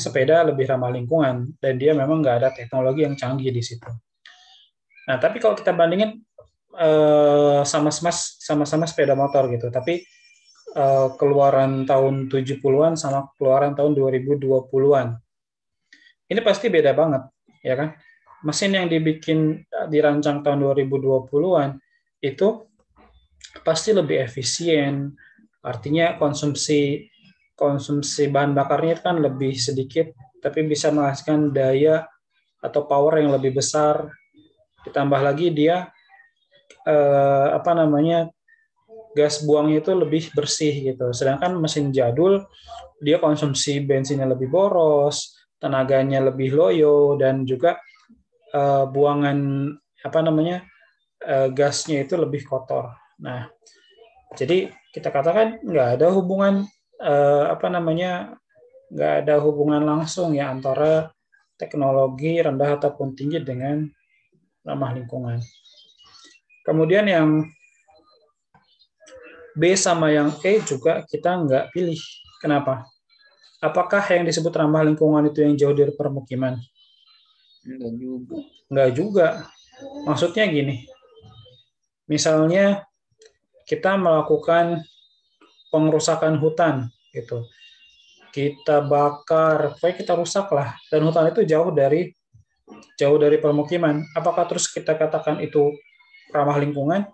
sepeda lebih ramah lingkungan, dan dia memang nggak ada teknologi yang canggih di situ. Nah, tapi kalau kita bandingin sama-sama sepeda motor gitu, tapi keluaran tahun 70-an sama keluaran tahun 2020-an. Ini pasti beda banget, ya kan? Mesin yang dirancang tahun 2020-an itu pasti lebih efisien, Artinya konsumsi bahan bakarnya kan lebih sedikit, tapi bisa menghasilkan daya atau power yang lebih besar. Ditambah lagi dia gas buangnya itu lebih bersih gitu. Sedangkan mesin jadul dia konsumsi bensinnya lebih boros, tenaganya lebih loyo, dan juga buangan gasnya itu lebih kotor. Nah, jadi kita katakan nggak ada hubungan langsung ya antara teknologi rendah ataupun tinggi dengan ramah lingkungan. Kemudian yang B sama yang E juga kita nggak pilih. Kenapa? Apakah yang disebut ramah lingkungan itu yang jauh dari permukiman? Enggak juga. Enggak juga. Maksudnya gini, misalnya kita melakukan pengerusakan hutan, gitu. Kita bakar, pokoknya kita rusak lah, dan hutan itu jauh dari permukiman. Apakah terus kita katakan itu ramah lingkungan?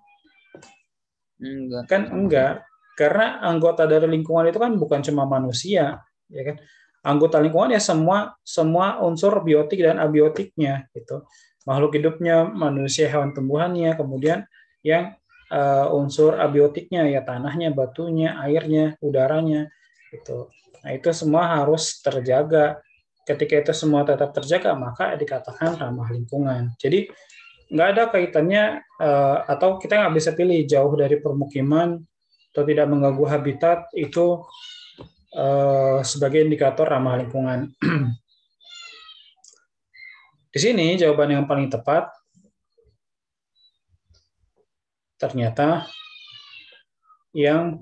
Enggak. Kan enggak, karena anggota dari lingkungan itu kan bukan cuma manusia, ya kan? Anggota lingkungan ya semua unsur biotik dan abiotiknya gitu. Makhluk hidupnya, manusia, hewan tumbuhannya, kemudian yang unsur abiotiknya ya tanahnya, batunya, airnya, udaranya gitu. Nah, itu semua harus terjaga. Ketika itu semua tetap terjaga, maka dikatakan ramah lingkungan. Jadi nggak ada kaitannya atau kita nggak bisa pilih jauh dari permukiman atau tidak mengganggu habitat itu sebagai indikator ramah lingkungan. Di sini jawaban yang paling tepat ternyata yang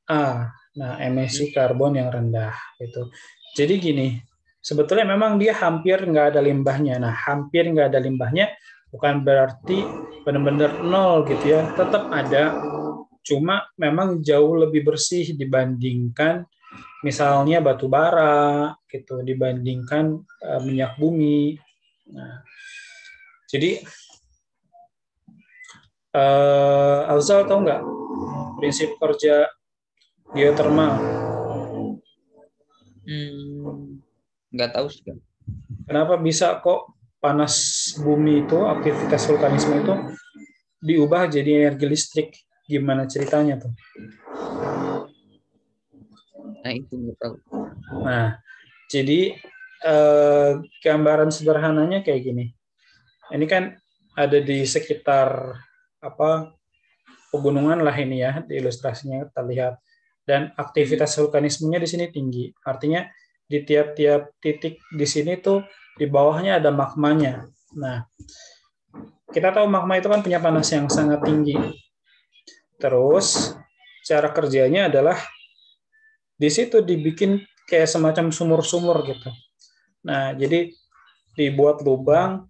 A. Nah, emisi karbon yang rendah itu. Jadi gini, sebetulnya memang dia hampir nggak ada limbahnya. Nah, hampir nggak ada limbahnya bukan berarti benar-benar nol gitu ya. Tetap ada, cuma memang jauh lebih bersih dibandingkan misalnya batu bara gitu, dibandingkan minyak bumi. Nah, jadi Alzal tahu nggak prinsip kerja geotermal? Nggak tahu sih. Kenapa bisa kok panas bumi itu, aktivitas vulkanisme itu diubah jadi energi listrik? Gimana ceritanya tuh? Nah, itu nggak tahu. Nah, jadi gambaran sederhananya kayak gini. Ini kan ada di sekitar pegunungan lah ini ya, di ilustrasinya terlihat. Dan aktivitas vulkanismenya di sini tinggi. Artinya di tiap-tiap titik di sini tuh di bawahnya ada magmanya. Nah, kita tahu magma itu kan punya panas yang sangat tinggi. Terus cara kerjanya adalah di situ dibikin kayak semacam sumur-sumur gitu. Nah, jadi dibuat lubang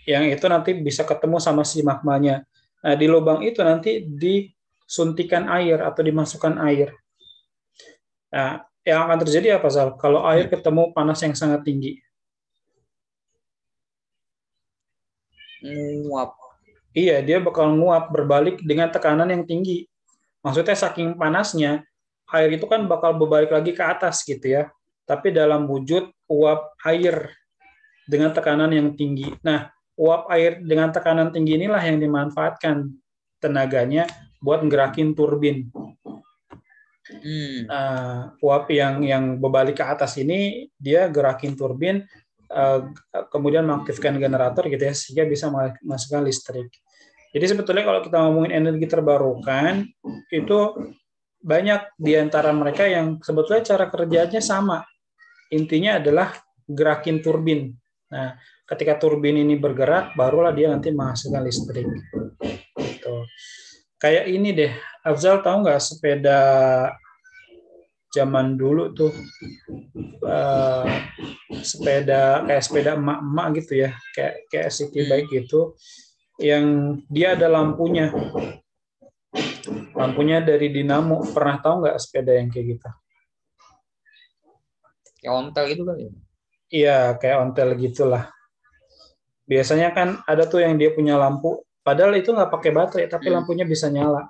yang itu nanti bisa ketemu sama si magmanya. Nah, di lubang itu nanti disuntikan air atau dimasukkan air. Nah, yang akan terjadi apa, Zal? Kalau air ketemu panas yang sangat tinggi? Nguap. Iya, dia bakal nguap berbalik dengan tekanan yang tinggi. Maksudnya saking panasnya, air itu kan bakal berbalik lagi ke atas gitu ya. Tapi dalam wujud uap air dengan tekanan yang tinggi. Nah, uap air dengan tekanan tinggi inilah yang dimanfaatkan tenaganya buat ngerakin turbin. Uap yang berbalik ke atas ini dia gerakin turbin, kemudian mengaktifkan generator gitu ya, sehingga bisa menghasilkan listrik. Jadi sebetulnya kalau kita ngomongin energi terbarukan itu banyak di antara mereka yang sebetulnya cara kerjanya sama. Intinya adalah gerakin turbin. Nah, ketika turbin ini bergerak, barulah dia nanti menghasilkan listrik. Gitu. Kayak ini deh, Afzal tahu nggak sepeda zaman dulu tuh, sepeda emak-emak gitu ya, kayak city bike gitu, yang dia ada lampunya dari dinamo. Pernah tahu nggak sepeda yang kayak gitu? Kayak ontel gitu kan ya? Iya, kayak ontel gitulah. Biasanya kan ada tuh yang dia punya lampu, padahal itu nggak pakai baterai, tapi lampunya bisa nyala.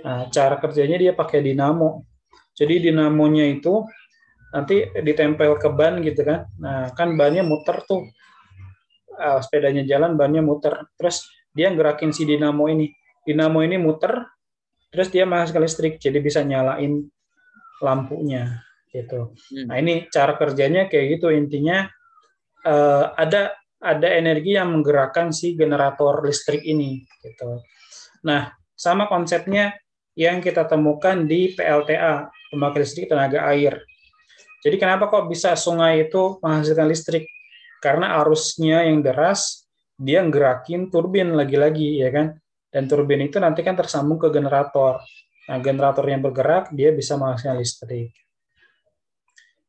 Nah, cara kerjanya dia pakai dinamo. Jadi dinamonya itu nanti ditempel ke ban gitu kan. Nah, kan bannya muter tuh. Sepedanya jalan, bannya muter. Terus dia gerakin si dinamo ini. Dinamo ini muter, terus dia menghasilkan listrik. Jadi bisa nyalain lampunya gitu. Nah, ini cara kerjanya kayak gitu. Intinya ada energi yang menggerakkan si generator listrik ini gitu. Nah, sama konsepnya yang kita temukan di PLTA, pembangkit listrik tenaga air. Jadi kenapa kok bisa sungai itu menghasilkan listrik? Karena arusnya yang deras, dia gerakin turbin lagi-lagi, ya kan? Dan turbin itu nanti kan tersambung ke generator. Nah, generator yang bergerak, dia bisa menghasilkan listrik.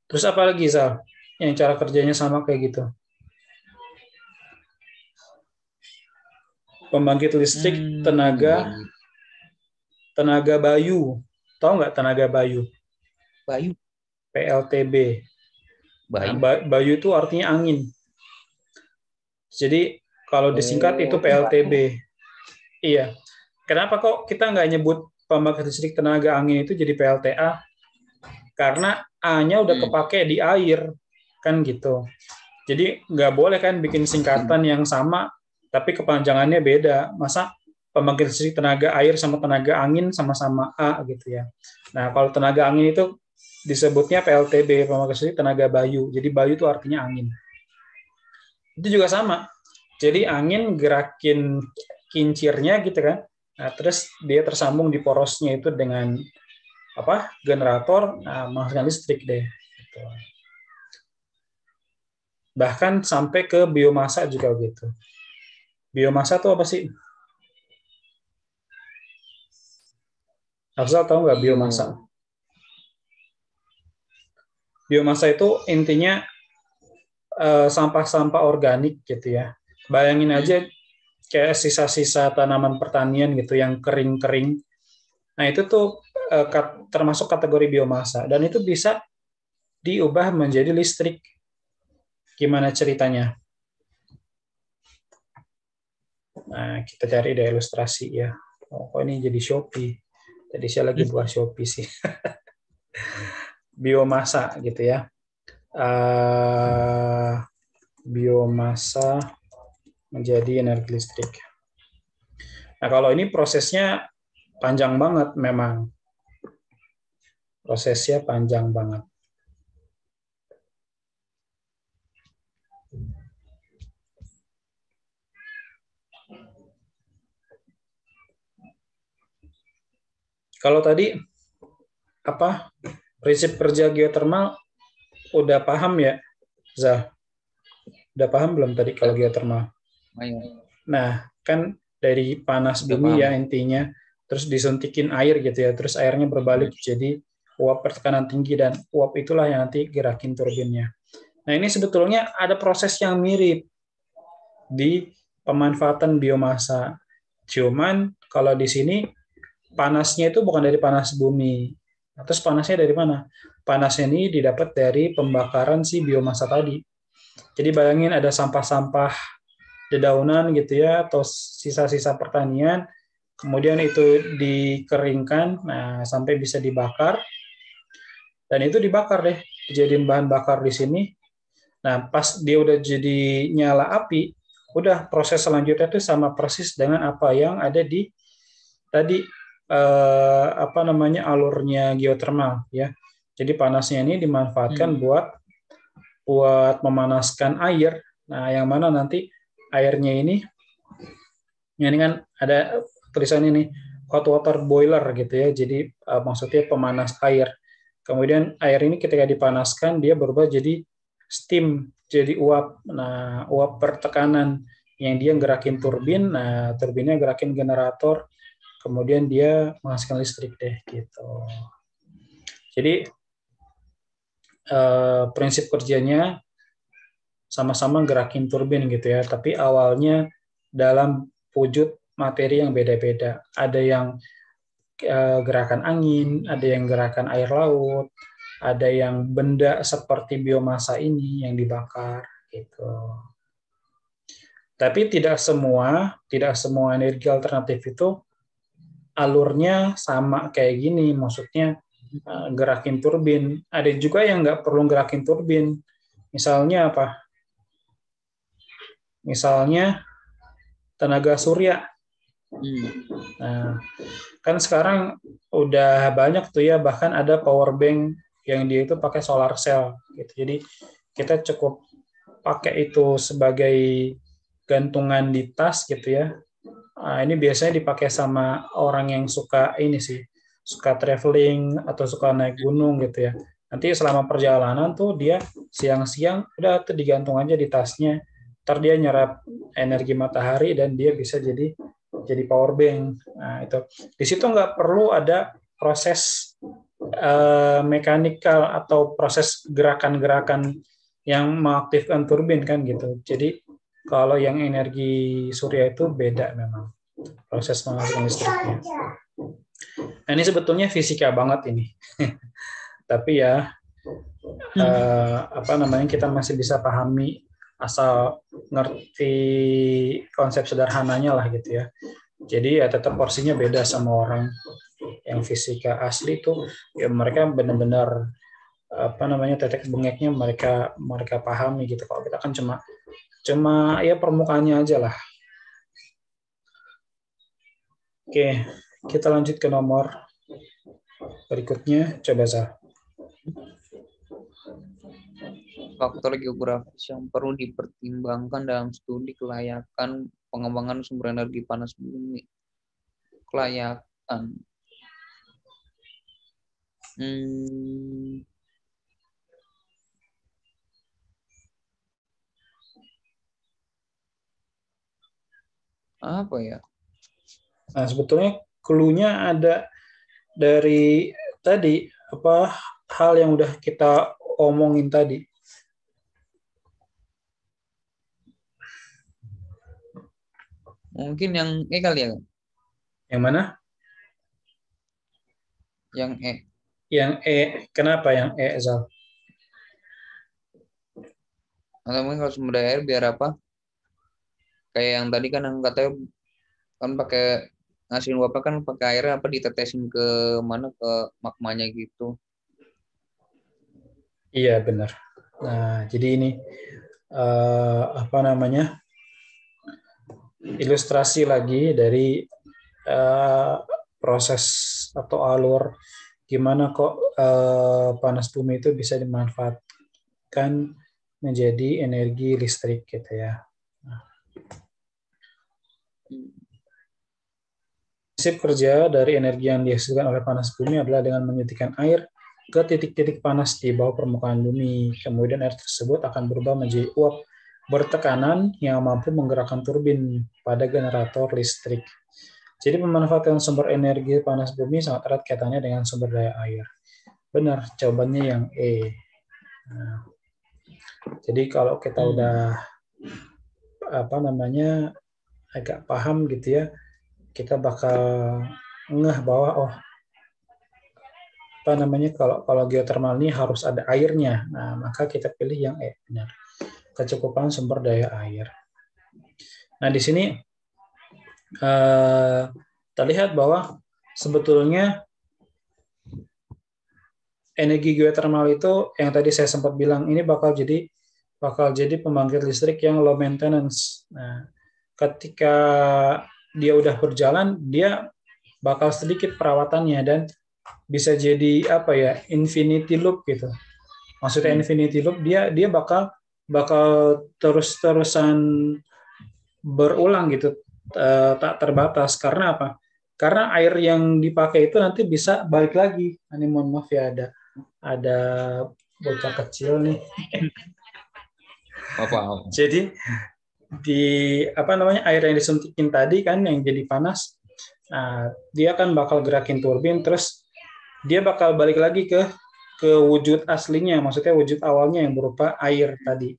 Terus apa lagi, Zal? Yang cara kerjanya sama kayak gitu. Pembangkit listrik tenaga Bayu. Tahu nggak tenaga Bayu? Bayu. PLTB. Bayu. Nah, Bayu itu artinya angin. Jadi kalau disingkat itu PLTB. Iya. Kenapa kok kita nggak nyebut pembangkit listrik tenaga angin itu jadi PLTA? Karena A-nya udah kepake di air, kan gitu. Jadi nggak boleh kan bikin singkatan yang sama, tapi kepanjangannya beda. Masa pembangkit listrik tenaga air sama tenaga angin sama-sama A gitu ya. Nah, kalau tenaga angin itu disebutnya PLTB, pembangkit listrik tenaga Bayu. Jadi Bayu itu artinya angin. Itu juga sama. Jadi angin gerakin kincirnya gitu kan. Nah, terus dia tersambung di porosnya itu dengan generator, menghasilkan listrik deh. Gitu. Bahkan sampai ke biomasa juga gitu. Biomasa itu apa sih? Afzal tahu nggak biomasa? Biomasa itu intinya sampah-sampah organik gitu ya. Bayangin aja kayak sisa-sisa tanaman pertanian gitu yang kering-kering. Nah, itu tuh termasuk kategori biomasa dan itu bisa diubah menjadi listrik. Gimana ceritanya? Nah, kita cari deh ilustrasi ya. Oh, kok ini jadi Shopee. Jadi saya lagi buat Shopee sih. Biomasa gitu ya. Biomasa menjadi energi listrik. Nah, kalau ini prosesnya panjang banget memang. Prosesnya panjang banget. Kalau tadi prinsip kerja geothermal udah paham ya, Zah? Udah paham belum tadi kalau geothermal? Nah, kan dari panas bumi ya intinya, terus disuntikin air gitu ya, terus airnya berbalik jadi uap bertekanan tinggi dan uap itulah yang nanti gerakin turbinnya. Nah, ini sebetulnya ada proses yang mirip di pemanfaatan biomasa. Cuman kalau di sini panasnya itu bukan dari panas bumi. Terus panasnya dari mana? Panasnya ini didapat dari pembakaran si biomasa tadi. Jadi bayangin ada sampah-sampah dedaunan gitu ya, atau sisa-sisa pertanian, kemudian itu dikeringkan, nah sampai bisa dibakar, dan itu dibakar deh, dijadiin bahan bakar di sini. Nah pas dia udah jadi nyala api, udah proses selanjutnya itu sama persis dengan apa yang ada di tadi alurnya geothermal ya. Jadi panasnya ini dimanfaatkan buat memanaskan air. Nah, yang mana nanti airnya ini kan ada tulisan ini hot water boiler gitu ya. Jadi maksudnya pemanas air. Kemudian air ini ketika dipanaskan dia berubah jadi steam, jadi uap. Nah, uap bertekanan yang dia gerakin turbin. Nah, turbinnya gerakin generator. Kemudian dia menghasilkan listrik deh gitu. Jadi prinsip kerjanya sama-sama gerakin turbin gitu ya, tapi awalnya dalam wujud materi yang beda-beda. Ada yang gerakan angin, ada yang gerakan air laut, ada yang benda seperti biomasa ini yang dibakar gitu. Tapi tidak semua energi alternatif itu alurnya sama kayak gini, maksudnya gerakin turbin. Ada juga yang nggak perlu gerakin turbin. Misalnya apa? Misalnya tenaga surya. Nah, kan sekarang udah banyak tuh ya, bahkan ada power bank yang dia itu pakai solar cell gitu. Jadi kita cukup pakai itu sebagai gantungan di tas gitu ya. Nah, ini biasanya dipakai sama orang yang suka ini sih, suka traveling atau suka naik gunung gitu ya. Nanti selama perjalanan tuh dia siang-siang udah tuh digantung aja di tasnya. Ntar dia nyerap energi matahari dan dia bisa jadi power bank. Nah, itu di situ nggak perlu ada proses mekanikal atau proses gerakan-gerakan yang mengaktifkan turbin kan gitu. Jadi kalau yang energi surya itu beda memang proses menghasilkan listriknya. Nah, ini sebetulnya fisika banget ini. Tapi ya apa namanya, kita masih bisa pahami asal ngerti konsep sederhananya lah gitu ya. Jadi ya tetap porsinya beda sama orang yang fisika asli tuh ya, mereka benar-benar apa namanya, tetek bengeknya mereka pahami gitu. Kalau kita kan cuma ya permukaannya aja lah. Oke, kita lanjut ke nomor berikutnya. Coba Zal. Faktor geografis yang perlu dipertimbangkan dalam studi kelayakan pengembangan sumber energi panas bumi. Kelayakan. Apa ya? Nah, sebetulnya clue-nya ada dari tadi, apa hal yang udah kita omongin tadi. Mungkin yang E kali ya? Yang mana? Yang E. Yang E. Kenapa yang E, Zal? Atau mungkin kalau sumber daya air biar apa? Kayak yang tadi kan yang katanya kan pakai ngasihin uapnya kan pakai airnya apa ditetesin ke mana, ke magmanya gitu. Iya, benar. Nah, jadi ini apa namanya, ilustrasi lagi dari proses atau alur gimana kok panas bumi itu bisa dimanfaatkan menjadi energi listrik gitu ya. Prinsip kerja dari energi yang dihasilkan oleh panas bumi adalah dengan menyuntikkan air ke titik-titik panas di bawah permukaan bumi. Kemudian air tersebut akan berubah menjadi uap bertekanan yang mampu menggerakkan turbin pada generator listrik. Jadi pemanfaatan sumber energi panas bumi sangat erat kaitannya dengan sumber daya air. Benar, jawabannya yang E. Nah, jadi kalau kita udah apa namanya agak paham gitu ya, kita bakal ngeh bahwa oh apa namanya, kalau geothermal ini harus ada airnya. Nah, maka kita pilih yang E, benar. Kecukupan sumber daya air. Nah, di sini terlihat bahwa sebetulnya energi geothermal itu yang tadi saya sempat bilang ini bakal jadi pembangkit listrik yang low maintenance. Nah, ketika dia udah berjalan, dia bakal sedikit perawatannya dan bisa jadi apa ya, infinity loop gitu. Maksudnya infinity loop, dia bakal terus-terusan berulang gitu, tak terbatas. Karena apa? Karena air yang dipakai itu nanti bisa balik lagi. Ini mohon maaf ya, ada bocah kecil nih. Apa? Jadi di apa namanya, air yang disuntikin tadi kan yang jadi panas, nah, dia kan bakal gerakin turbin, terus dia bakal balik lagi ke wujud aslinya, maksudnya wujud awalnya yang berupa air tadi.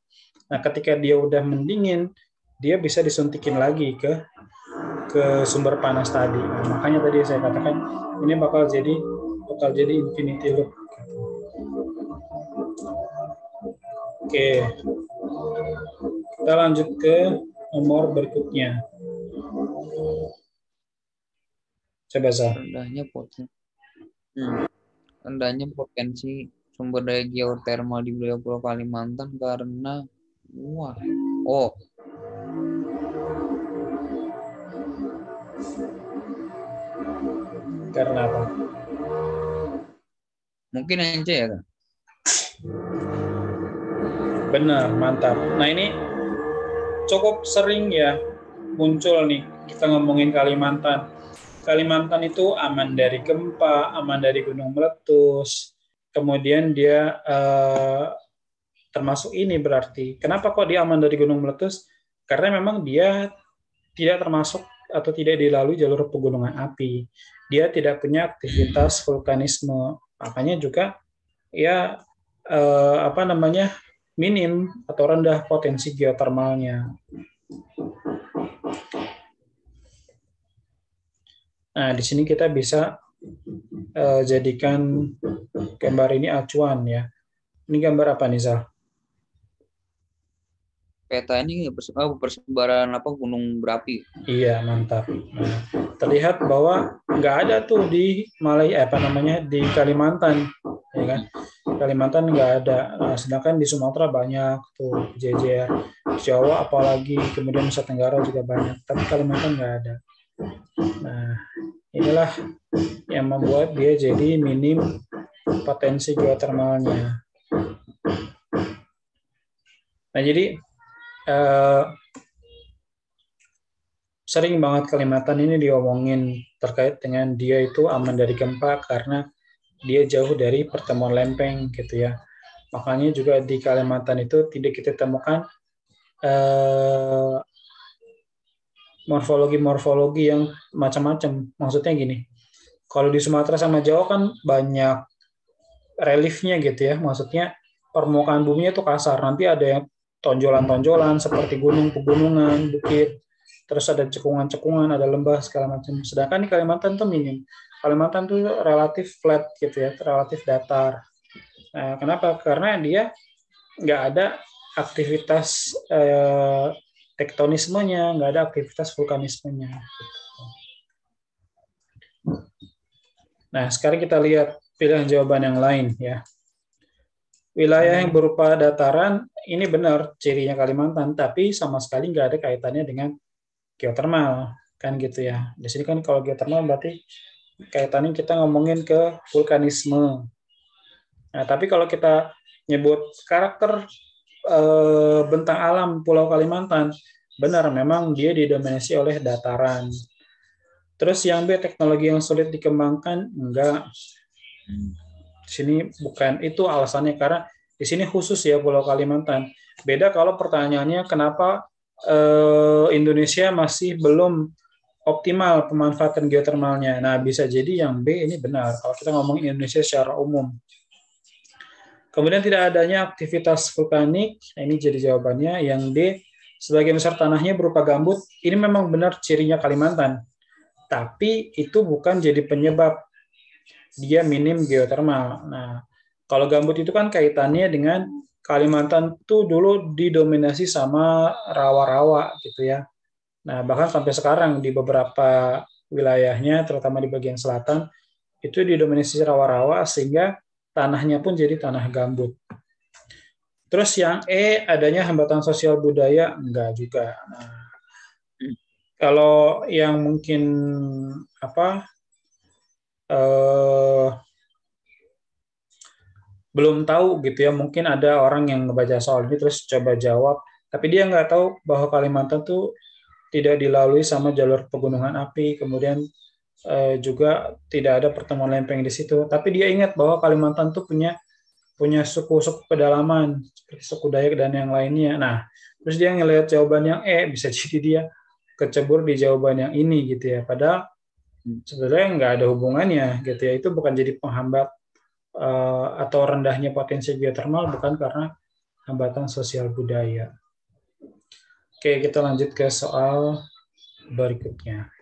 Nah, ketika dia udah mendingin, dia bisa disuntikin lagi ke sumber panas tadi. Nah, makanya tadi saya katakan ini bakal jadi infinity loop. Oke, kita lanjut ke nomor berikutnya. Coba Zal. Rendahnya potensi sumber daya geotermal di wilayah Pulau Kalimantan karena Karena apa? Mungkin aja ya kan? Benar, mantap. Nah ini cukup sering ya muncul nih kita ngomongin Kalimantan. Kalimantan itu aman dari gempa, aman dari gunung meletus. Kemudian dia termasuk ini berarti. Kenapa kok dia aman dari gunung meletus? Karena memang dia tidak termasuk atau tidak dilalui jalur pegunungan api. Dia tidak punya aktivitas vulkanisme. Makanya juga ya minim atau rendah potensi geotermalnya. Nah, di sini kita bisa jadikan gambar ini acuan ya. Ini gambar apa nih, Zal? Peta ini persebaran gunung berapi. Iya, mantap. Nah, terlihat bahwa nggak ada tuh di di Kalimantan, ya kan? Kalimantan nggak ada. Nah, sedangkan di Sumatera banyak tuh jejer, Jawa apalagi, kemudian Nusa Tenggara juga banyak. Tapi Kalimantan nggak ada. Nah, inilah yang membuat dia jadi minim potensi geotermalnya. Nah, jadi sering banget Kalimantan ini diomongin terkait dengan dia itu aman dari gempa karena dia jauh dari pertemuan lempeng gitu ya. Makanya juga di Kalimantan itu tidak kita temukan morfologi-morfologi yang macam-macam. Maksudnya gini, kalau di Sumatera sama Jawa kan banyak reliefnya gitu ya. Maksudnya permukaan buminya itu kasar. Nanti ada yang tonjolan-tonjolan seperti gunung, pegunungan, bukit. Terus ada cekungan-cekungan, ada lembah segala macam. Sedangkan di Kalimantan tuh minim. Kalimantan tuh relatif flat gitu ya, relatif datar. Nah, kenapa? Karena dia nggak ada aktivitas tektonismenya, nggak ada aktivitas vulkanismenya. Nah, sekarang kita lihat pilihan jawaban yang lain ya. Wilayah yang berupa dataran, ini benar cirinya Kalimantan, tapi sama sekali nggak ada kaitannya dengan geotermal, kan gitu ya. Di sini kan kalau geotermal berarti kaitannya kita ngomongin ke vulkanisme. Nah, tapi kalau kita nyebut karakter bentang alam Pulau Kalimantan, benar memang dia didominasi oleh dataran. Terus yang B, teknologi yang sulit dikembangkan, enggak. Di sini bukan itu alasannya, karena di sini khusus ya Pulau Kalimantan. Beda kalau pertanyaannya kenapa Indonesia masih belum optimal pemanfaatan geotermalnya. Nah, bisa jadi yang B ini benar kalau kita ngomongin Indonesia secara umum. Kemudian tidak adanya aktivitas vulkanik, nah ini jadi jawabannya. Yang D, sebagian besar tanahnya berupa gambut. Ini memang benar cirinya Kalimantan. Tapi itu bukan jadi penyebab dia minim geotermal. Nah, kalau gambut itu kan kaitannya dengan Kalimantan tuh dulu didominasi sama rawa-rawa gitu ya. Nah, bahkan sampai sekarang di beberapa wilayahnya, terutama di bagian selatan, itu didominasi rawa-rawa sehingga tanahnya pun jadi tanah gambut. Terus yang E, adanya hambatan sosial budaya, enggak juga. Nah, kalau yang mungkin belum tahu gitu ya, mungkin ada orang yang ngebaca soal ini terus coba jawab, tapi dia nggak tahu bahwa Kalimantan tuh tidak dilalui sama jalur pegunungan api, kemudian juga tidak ada pertemuan lempeng di situ. Tapi dia ingat bahwa Kalimantan tuh punya suku-suku pedalaman seperti suku Dayak dan yang lainnya. Nah, terus dia ngelihat jawaban yang E, bisa jadi dia kecebur di jawaban yang ini gitu ya. Padahal sebenarnya nggak ada hubungannya gitu ya. Itu bukan jadi penghambat atau rendahnya potensi geotermal, bukan karena hambatan sosial budaya. Oke, kita lanjut ke soal berikutnya.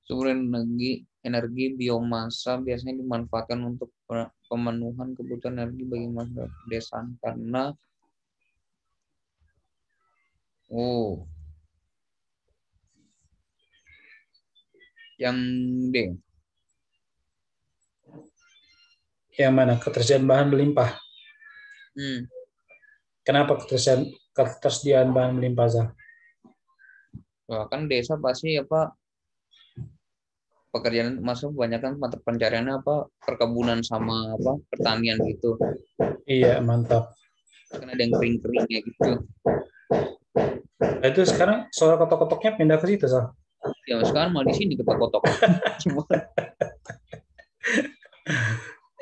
Sumber energi biomasa biasanya dimanfaatkan untuk pemenuhan kebutuhan energi bagi masyarakat pedesaan karena Yang D. Yang mana? Ketersediaan bahan melimpah. Kenapa ketersediaan bahan melimpah, Zal? Wah, kan desa pasti apa pekerjaan masuk kebanyakan mata pencariannya apa perkebunan sama apa pertanian gitu. Iya, mantap. Kan ada yang kering-keringnya gitu. Nah, itu sekarang soal kotok-kotoknya pindah ke situ, Zal. Ya sekarang malah di sini kotok-kotok.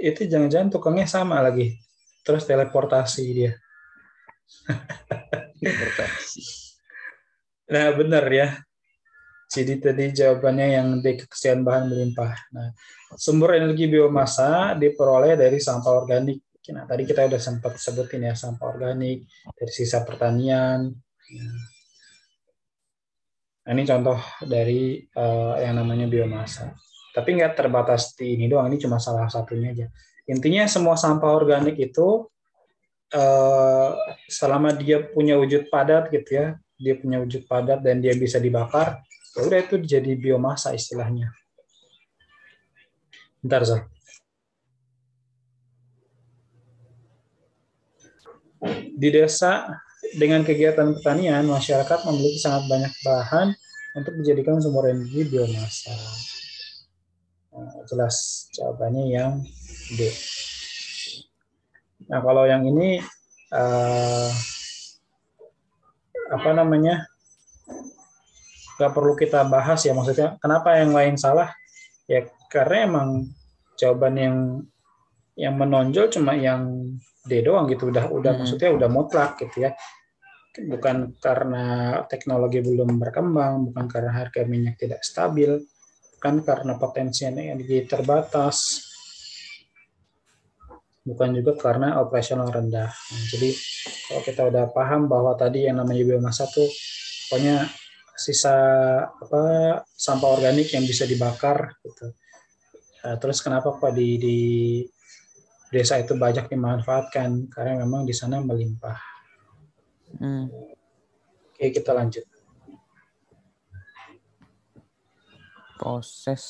Itu jangan-jangan tukangnya sama lagi. Terus teleportasi dia. Teleportasi. Nah, benar ya. Jadi tadi jawabannya yang D, ketersediaan bahan melimpah. Nah, sumber energi biomasa diperoleh dari sampah organik. Nah, tadi kita udah sempat sebutin ya, sampah organik dari sisa pertanian. Nah, ini contoh dari yang namanya biomasa. Tapi nggak terbatas di ini doang, ini cuma salah satunya aja. Intinya semua sampah organik itu selama dia punya wujud padat gitu ya, dia punya wujud padat dan dia bisa dibakar, ya udah itu jadi biomasa istilahnya. Bentar, Zal. Di desa dengan kegiatan pertanian, masyarakat memiliki sangat banyak bahan untuk dijadikan sumber energi biomasa. Nah, jelas jawabannya yang D. Nah, kalau yang ini apa namanya? Gak perlu kita bahas ya, maksudnya kenapa yang lain salah? Ya karena emang jawaban yang menonjol cuma yang D doang gitu, udah maksudnya udah mutlak gitu ya. Bukan karena teknologi belum berkembang, bukan karena harga minyak tidak stabil, bukan karena potensi energi terbatas, bukan juga karena operasional rendah. Nah, jadi kalau kita udah paham bahwa tadi yang namanya biomasa tuh pokoknya sisa apa sampah organik yang bisa dibakar gitu. Nah, terus kenapa kok di desa itu banyak dimanfaatkan? Karena memang di sana melimpah. Oke, kita lanjut. Proses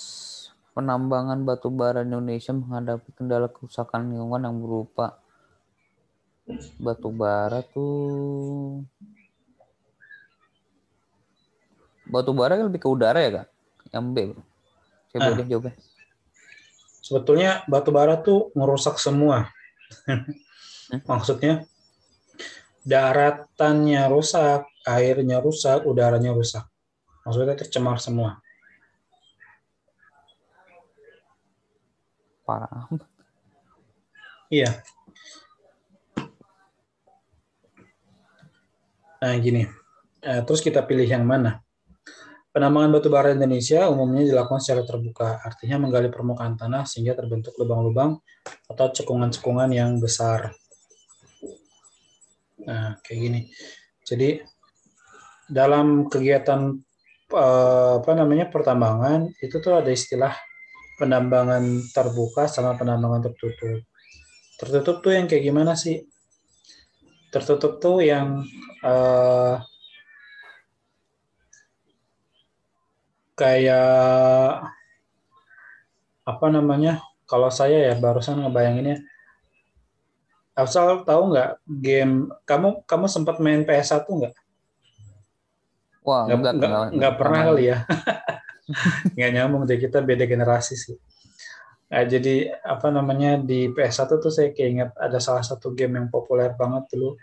penambangan batu bara Indonesia menghadapi kendala kerusakan lingkungan yang berupa batu bara tuh. Batu bara lebih ke udara ya, Kak? Yang B, bro. Coba deh jawabnya. Sebetulnya batu bara tuh merusak semua. Maksudnya daratannya rusak, airnya rusak, udaranya rusak. Maksudnya tercemar semua. Parah. Iya. Nah, gini. Terus kita pilih yang mana? Penambangan batu bara Indonesia umumnya dilakukan secara terbuka, artinya menggali permukaan tanah sehingga terbentuk lubang-lubang atau cekungan-cekungan yang besar. Nah, kayak gini. Jadi dalam kegiatan apa namanya pertambangan itu tuh ada istilah penambangan terbuka sama penambangan tertutup. Tertutup tuh yang kayak gimana sih? Tertutup tuh yang kayak apa namanya? Kalau saya ya barusan ngebayanginnya, Afsal tahu nggak game kamu sempat main PS1 nggak? Wah, Nggak pernah main. kali ya. Nggak nyambung deh, kita beda generasi sih. Nah, jadi apa namanya di PS1 tuh saya keinget ada salah satu game yang populer banget dulu,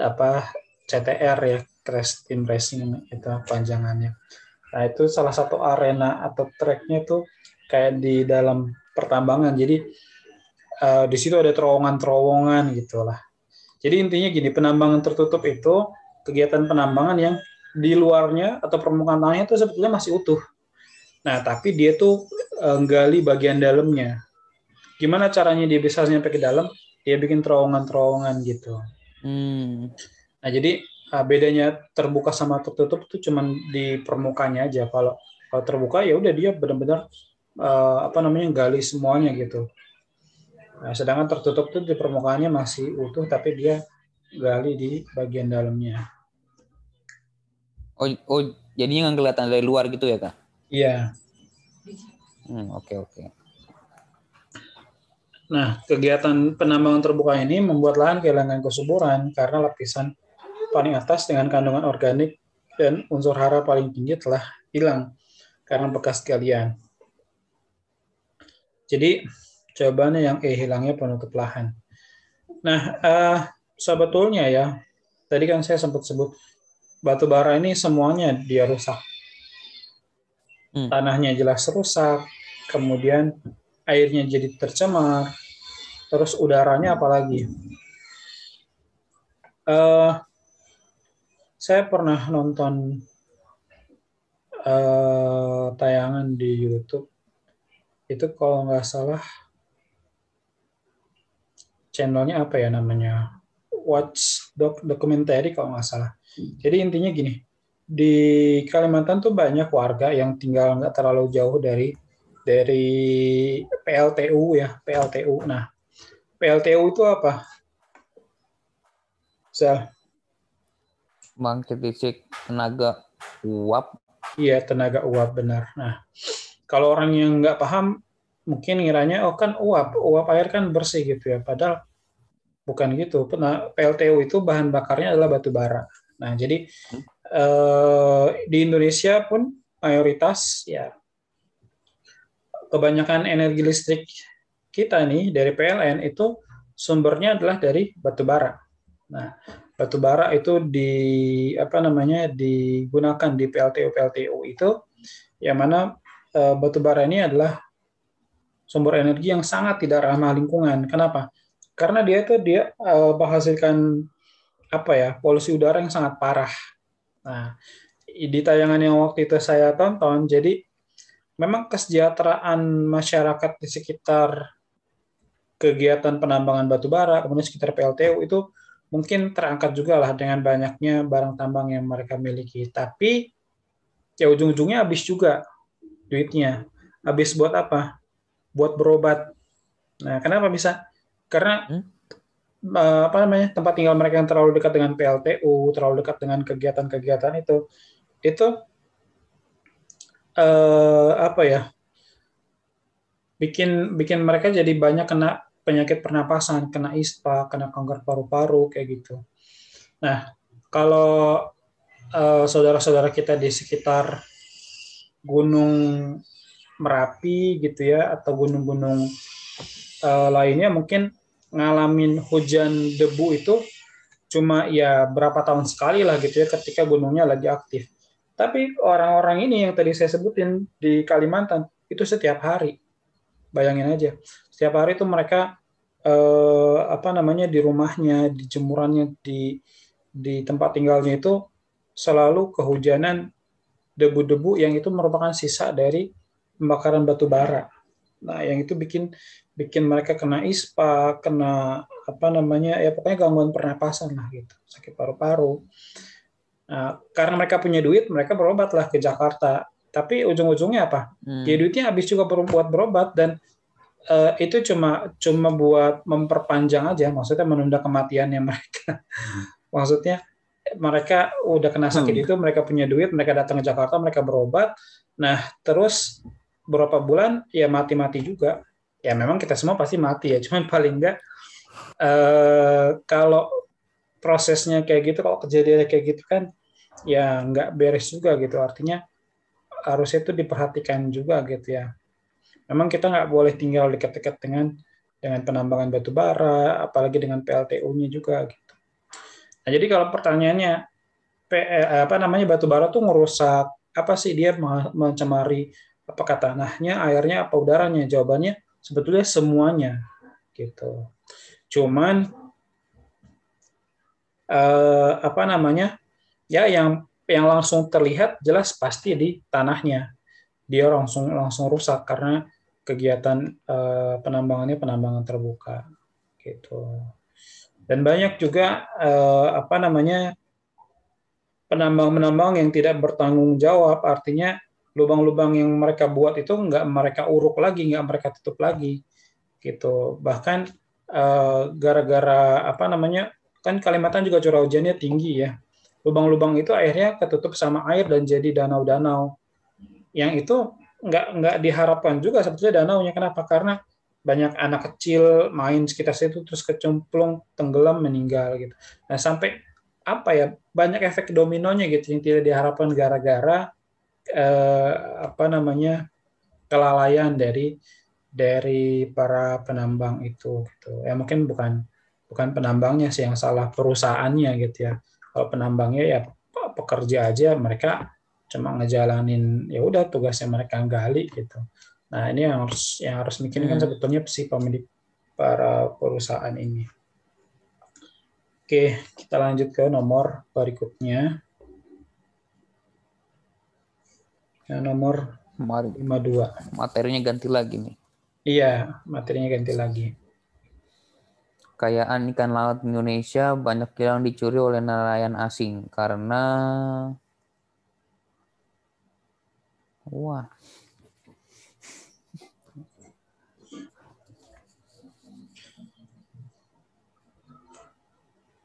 apa CTR ya, Crash Team Racing itu panjangannya. Nah, itu salah satu arena atau tracknya tuh kayak di dalam pertambangan. Jadi di situ ada terowongan-terowongan gitulah. Jadi intinya gini, penambangan tertutup itu kegiatan penambangan yang di luarnya atau permukaan tanahnya itu sebetulnya masih utuh. Nah, tapi dia tuh gali bagian dalamnya. Gimana caranya dia bisa nyampe ke dalam? Dia bikin terowongan-terowongan gitu. Nah, jadi bedanya terbuka sama tertutup itu cuma di permukaannya aja. Kalau terbuka ya udah dia benar-benar apa namanya gali semuanya gitu. Nah, sedangkan tertutup tuh di permukaannya masih utuh tapi dia gali di bagian dalamnya. Oh, jadinya nggak kelihatan dari luar gitu ya, Kak? Iya. Oke, oke. Nah, kegiatan penambangan terbuka ini membuat lahan kehilangan kesuburan karena lapisan paling atas dengan kandungan organik dan unsur hara paling tinggi telah hilang karena bekas galian. Jadi, jawabannya yang hilangnya penutup lahan. Nah, sebetulnya ya, tadi kan saya sempat sebut batu bara ini semuanya dia rusak. Tanahnya jelas rusak, kemudian airnya jadi tercemar, terus udaranya apalagi. Saya pernah nonton tayangan di YouTube, itu kalau nggak salah channelnya apa ya namanya, Watch Documentary kalau nggak salah. Jadi intinya gini, di Kalimantan tuh banyak warga yang tinggal nggak terlalu jauh dari PLTU ya, PLTU. Nah, PLTU itu apa? Pembangkit listrik tenaga uap. Iya, tenaga uap, benar. Nah, kalau orang yang nggak paham, mungkin ngiranya, oh kan uap air kan bersih gitu ya. Padahal bukan gitu. Nah, PLTU itu bahan bakarnya adalah batu bara. Nah, jadi di Indonesia pun mayoritas ya kebanyakan energi listrik kita nih dari PLN itu sumbernya adalah dari batu bara. Nah, batu bara itu digunakan di PLTU itu yang mana batu bara ini adalah sumber energi yang sangat tidak ramah lingkungan. Kenapa? Karena dia menghasilkan polusi udara yang sangat parah. Nah, di tayangan yang waktu itu saya tonton, jadi memang kesejahteraan masyarakat di sekitar kegiatan penambangan batu bara, kemudian sekitar PLTU itu mungkin terangkat juga lah dengan banyaknya barang tambang yang mereka miliki. Tapi ya ujung-ujungnya habis juga duitnya. Habis buat apa? Buat berobat. Nah, kenapa bisa? Karena tempat tinggal mereka yang terlalu dekat dengan PLTU, terlalu dekat dengan kegiatan-kegiatan itu bikin mereka jadi banyak kena penyakit pernapasan, kena ISPA, kena kanker paru-paru kayak gitu. Nah, kalau saudara-saudara kita di sekitar Gunung Merapi gitu ya, atau gunung-gunung lainnya mungkin ngalamin hujan debu itu cuma ya berapa tahun sekali lah gitu ya ketika gunungnya lagi aktif. Tapi orang-orang ini yang tadi saya sebutin di Kalimantan itu setiap hari. Bayangin aja, setiap hari itu mereka di rumahnya, di jemurannya, di tempat tinggalnya itu selalu kehujanan debu-debu yang itu merupakan sisa dari pembakaran batu bara. Nah, yang itu bikin mereka kena ISPA, kena pokoknya gangguan pernapasan lah gitu, sakit paru-paru. Nah, karena mereka punya duit, mereka berobat lah ke Jakarta. Tapi ujung-ujungnya apa? Ya duitnya habis juga buat berobat, dan itu cuma buat memperpanjang aja, maksudnya menunda kematiannya mereka. Maksudnya mereka udah kena sakit itu, mereka punya duit, mereka datang ke Jakarta, mereka berobat. Nah, terus berapa bulan ya mati-mati juga. Ya memang kita semua pasti mati ya, cuman paling enggak kalau prosesnya kayak gitu, kalau kejadiannya kayak gitu kan ya nggak beres juga gitu. Artinya harusnya itu diperhatikan juga gitu ya. Memang kita nggak boleh tinggal dekat-dekat dengan penambangan batu bara, apalagi dengan PLTU-nya juga gitu. Nah, jadi kalau pertanyaannya batu bara tuh ngerusak apa sih, dia mencemari apakah tanahnya, airnya, apa udaranya? Jawabannya sebetulnya semuanya gitu. Cuman ya yang langsung terlihat jelas pasti di tanahnya, dia langsung rusak karena kegiatan penambangan terbuka gitu. Dan banyak juga penambang yang tidak bertanggung jawab, artinya lubang-lubang yang mereka buat itu nggak mereka uruk lagi, nggak mereka tutup lagi gitu. Bahkan gara-gara kan Kalimantan juga curah hujannya tinggi ya, lubang-lubang itu akhirnya ketutup sama air dan jadi danau-danau yang itu nggak diharapkan juga sebetulnya danaunya. Kenapa? Karena banyak anak kecil main sekitar situ terus kecemplung, tenggelam, meninggal gitu. Nah, sampai apa ya, banyak efek dominonya gitu yang tidak diharapkan gara-gara eh, apa namanya, kelalaian dari para penambang itu gitu. Ya mungkin bukan bukan penambangnya sih yang salah, perusahaannya gitu ya. Kalau penambangnya ya pekerja aja, mereka cuma ngejalanin ya udah tugasnya mereka gali gitu. Nah, ini yang harus mikirin kan sebetulnya si pemilik para perusahaan ini. Oke, kita lanjut ke nomor berikutnya. Yang nomor 52. Materinya ganti lagi nih. Iya, materinya ganti lagi. Kekayaan ikan laut Indonesia banyak yang dicuri oleh nelayan asing karena wah.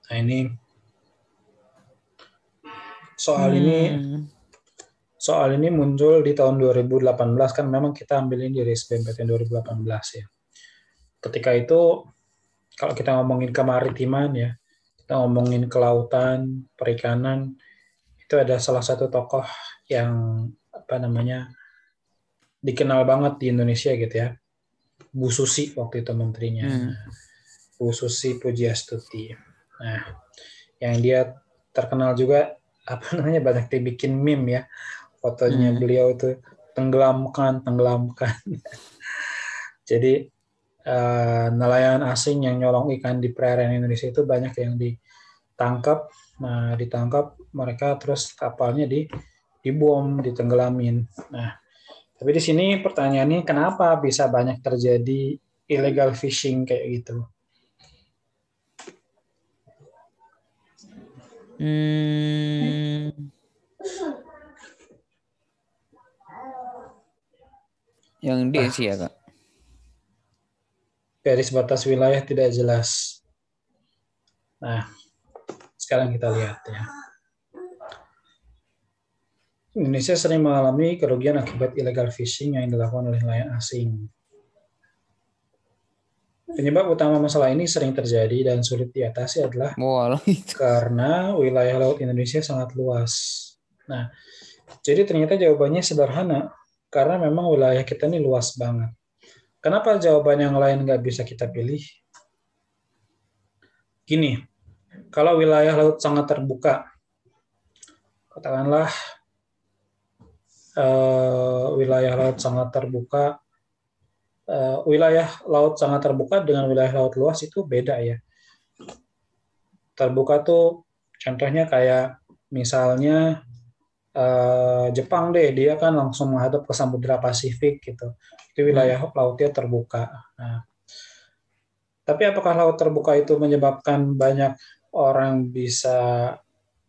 Nah, ini soal ini muncul di tahun 2018, kan memang kita ambil ini dari SBMPTN 2018 ya. Ketika itu kalau kita ngomongin kemaritiman ya, kita ngomongin kelautan, perikanan, itu ada salah satu tokoh yang apa namanya, dikenal banget di Indonesia gitu ya. Bu Susi waktu itu menterinya. Bu Susi Pujiastuti. Nah, yang dia terkenal juga apa namanya, banyak dibikin meme ya. Fotonya beliau itu tenggelamkan. Jadi nelayan asing yang nyolong ikan di perairan Indonesia itu banyak yang ditangkap. Nah, ditangkap mereka terus kapalnya dibom, ditenggelamin. Nah, tapi di sini pertanyaannya kenapa bisa banyak terjadi illegal fishing kayak gitu? Yang D sih ya, Kak. Garis batas wilayah tidak jelas. Nah, sekarang kita lihat ya. Indonesia sering mengalami kerugian akibat illegal fishing yang dilakukan oleh nelayan asing. Penyebab utama masalah ini sering terjadi dan sulit diatasi adalah karena wilayah laut Indonesia sangat luas. Nah, jadi ternyata jawabannya sederhana, karena memang wilayah kita ini luas banget. Kenapa jawaban yang lain nggak bisa kita pilih? Gini, kalau wilayah laut sangat terbuka, katakanlah wilayah laut sangat terbuka, wilayah laut sangat terbuka dengan wilayah laut luas itu beda ya. Terbuka tuh contohnya kayak misalnya Jepang deh, dia kan langsung menghadap ke Samudra Pasifik gitu. Itu wilayah lautnya terbuka. Nah, tapi apakah laut terbuka itu menyebabkan banyak orang bisa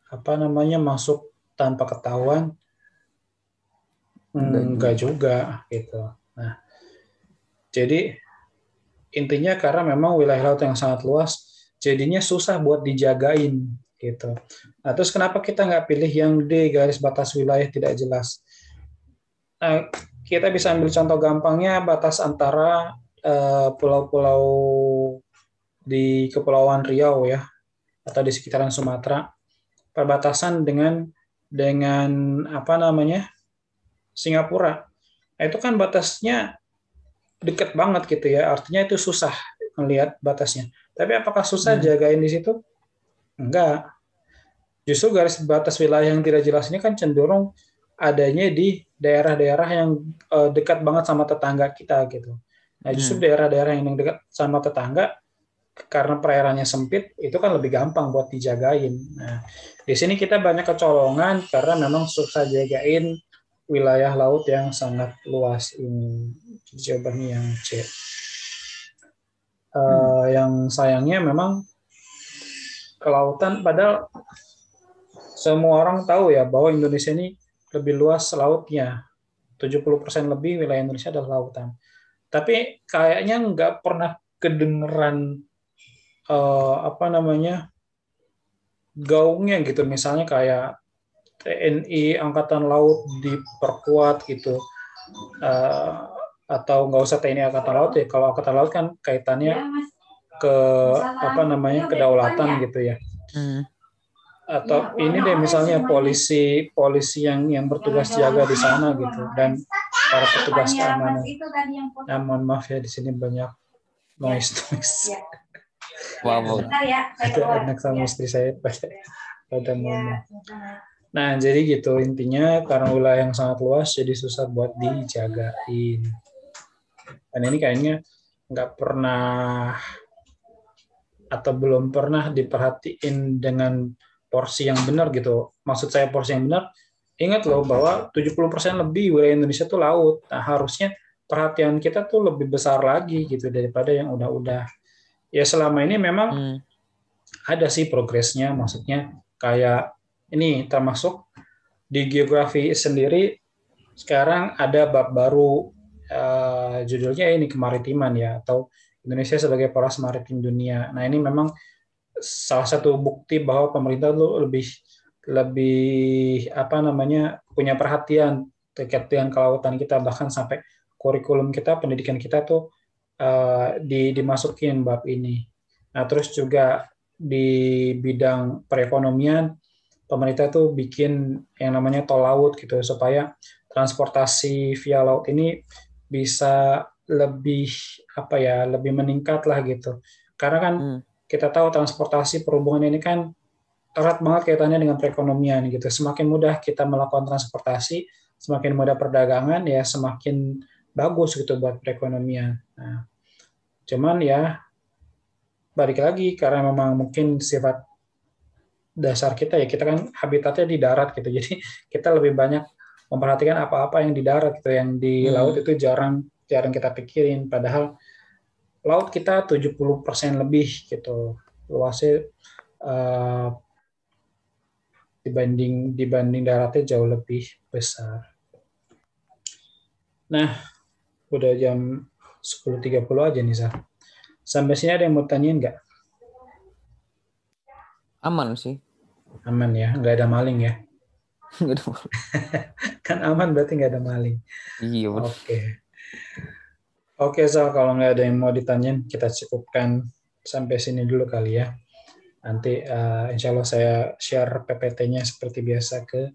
apa namanya masuk tanpa ketahuan? Enggak juga gitu. Nah, jadi intinya karena memang wilayah laut yang sangat luas, jadinya susah buat dijagain gitu. Nah, terus kenapa kita nggak pilih yang D, garis batas wilayah tidak jelas? Nah, kita bisa ambil contoh gampangnya batas antara pulau-pulau di Kepulauan Riau ya, atau di sekitaran Sumatera, perbatasan dengan apa namanya, Singapura. Nah, itu kan batasnya dekat banget gitu ya, artinya itu susah melihat batasnya. Tapi apakah susah jagain di situ? Enggak. Justru garis batas wilayah yang tidak jelas ini kan cenderung adanya di daerah-daerah yang dekat banget sama tetangga kita gitu. Nah, justru daerah-daerah yang dekat sama tetangga karena perairannya sempit itu kan lebih gampang buat dijagain. Nah, di sini kita banyak kecolongan karena memang susah jagain wilayah laut yang sangat luas ini. Jawabannya yang C. Yang sayangnya memang kelautan, padahal semua orang tahu ya bahwa Indonesia ini lebih luas lautnya. 70% lebih wilayah Indonesia adalah lautan. Tapi kayaknya nggak pernah kedengeran apa namanya, gaungnya gitu. Misalnya kayak TNI Angkatan Laut diperkuat gitu. atau nggak usah TNI Angkatan Laut ya. Kalau Angkatan Laut kan kaitannya ke kedaulatan gitu ya. Atau ini deh misalnya polisi yang bertugas jaga di sana gitu, dan para petugas keamanan. Nah, mohon maaf ya, di sini banyak noise. Wow. Ada anak sama istri saya pada ngomong. Nah, jadi gitu intinya, karena wilayah yang sangat luas jadi susah buat dijagain. Dan ini kayaknya nggak pernah atau belum pernah diperhatiin dengan porsi yang benar gitu. Maksud saya porsi yang benar, ingat loh bahwa 70% lebih wilayah Indonesia itu laut. Nah, harusnya perhatian kita tuh lebih besar lagi gitu daripada yang udah-udah. Ya selama ini memang ada sih progresnya, maksudnya kayak ini termasuk di geografi sendiri sekarang ada bab baru, judulnya ini kemaritiman ya, atau Indonesia sebagai poros maritim dunia. Nah, ini memang salah satu bukti bahwa pemerintah tuh lebih lebih apa namanya punya perhatian terkait dengan kelautan kita, bahkan sampai kurikulum kita, pendidikan kita tuh dimasukin bab ini. Nah, terus juga di bidang perekonomian, pemerintah tuh bikin yang namanya tol laut gitu supaya transportasi via laut ini bisa lebih apa ya, lebih meningkat lah gitu. Karena kan kita tahu transportasi perhubungan ini kan erat banget kaitannya dengan perekonomian gitu. Semakin mudah kita melakukan transportasi, semakin mudah perdagangan, ya semakin bagus gitu buat perekonomian. Nah, cuman ya balik lagi karena memang mungkin sifat dasar kita ya, kita kan habitatnya di darat gitu. Jadi kita lebih banyak memperhatikan apa-apa yang di darat gitu, yang di laut itu jarang kita pikirin. Padahal laut kita 70% lebih gitu luasnya, dibanding daratnya jauh lebih besar. Nah, udah jam 10.30 aja nih, Sar. Sampai sini ada yang mau tanyain nggak? Aman sih. Aman ya, nggak ada maling ya? Nggak ada maling. Kan aman berarti nggak ada maling. Iya. Oke, Sal, kalau nggak ada yang mau ditanyain, kita cukupkan sampai sini dulu kali ya. Nanti insya Allah saya share PPT-nya seperti biasa ke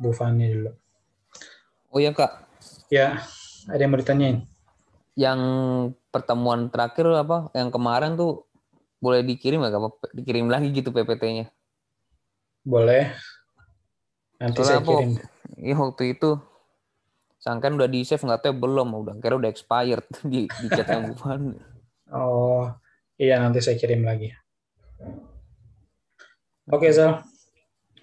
Bu Fani dulu. Oh ya Kak. Ya, ada yang mau ditanyain? Yang pertemuan terakhir apa? Yang kemarin tuh boleh dikirim nggak apa? Dikirim lagi gitu PPT-nya? Boleh. Nanti Soalnya saya kirim. waktu itu sangkan udah di save, nggak tahu belum, kira udah expired di chatnya Bu Fani. Oh, iya nanti saya kirim lagi. Oke, Zal.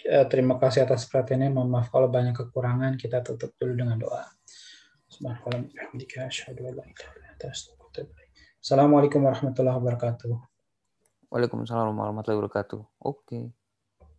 Terima kasih atas perhatiannya. Mohon maaf kalau banyak kekurangan. Kita tutup dulu dengan doa. Assalamualaikum warahmatullahi wabarakatuh. Waalaikumsalam warahmatullahi wabarakatuh. Oke.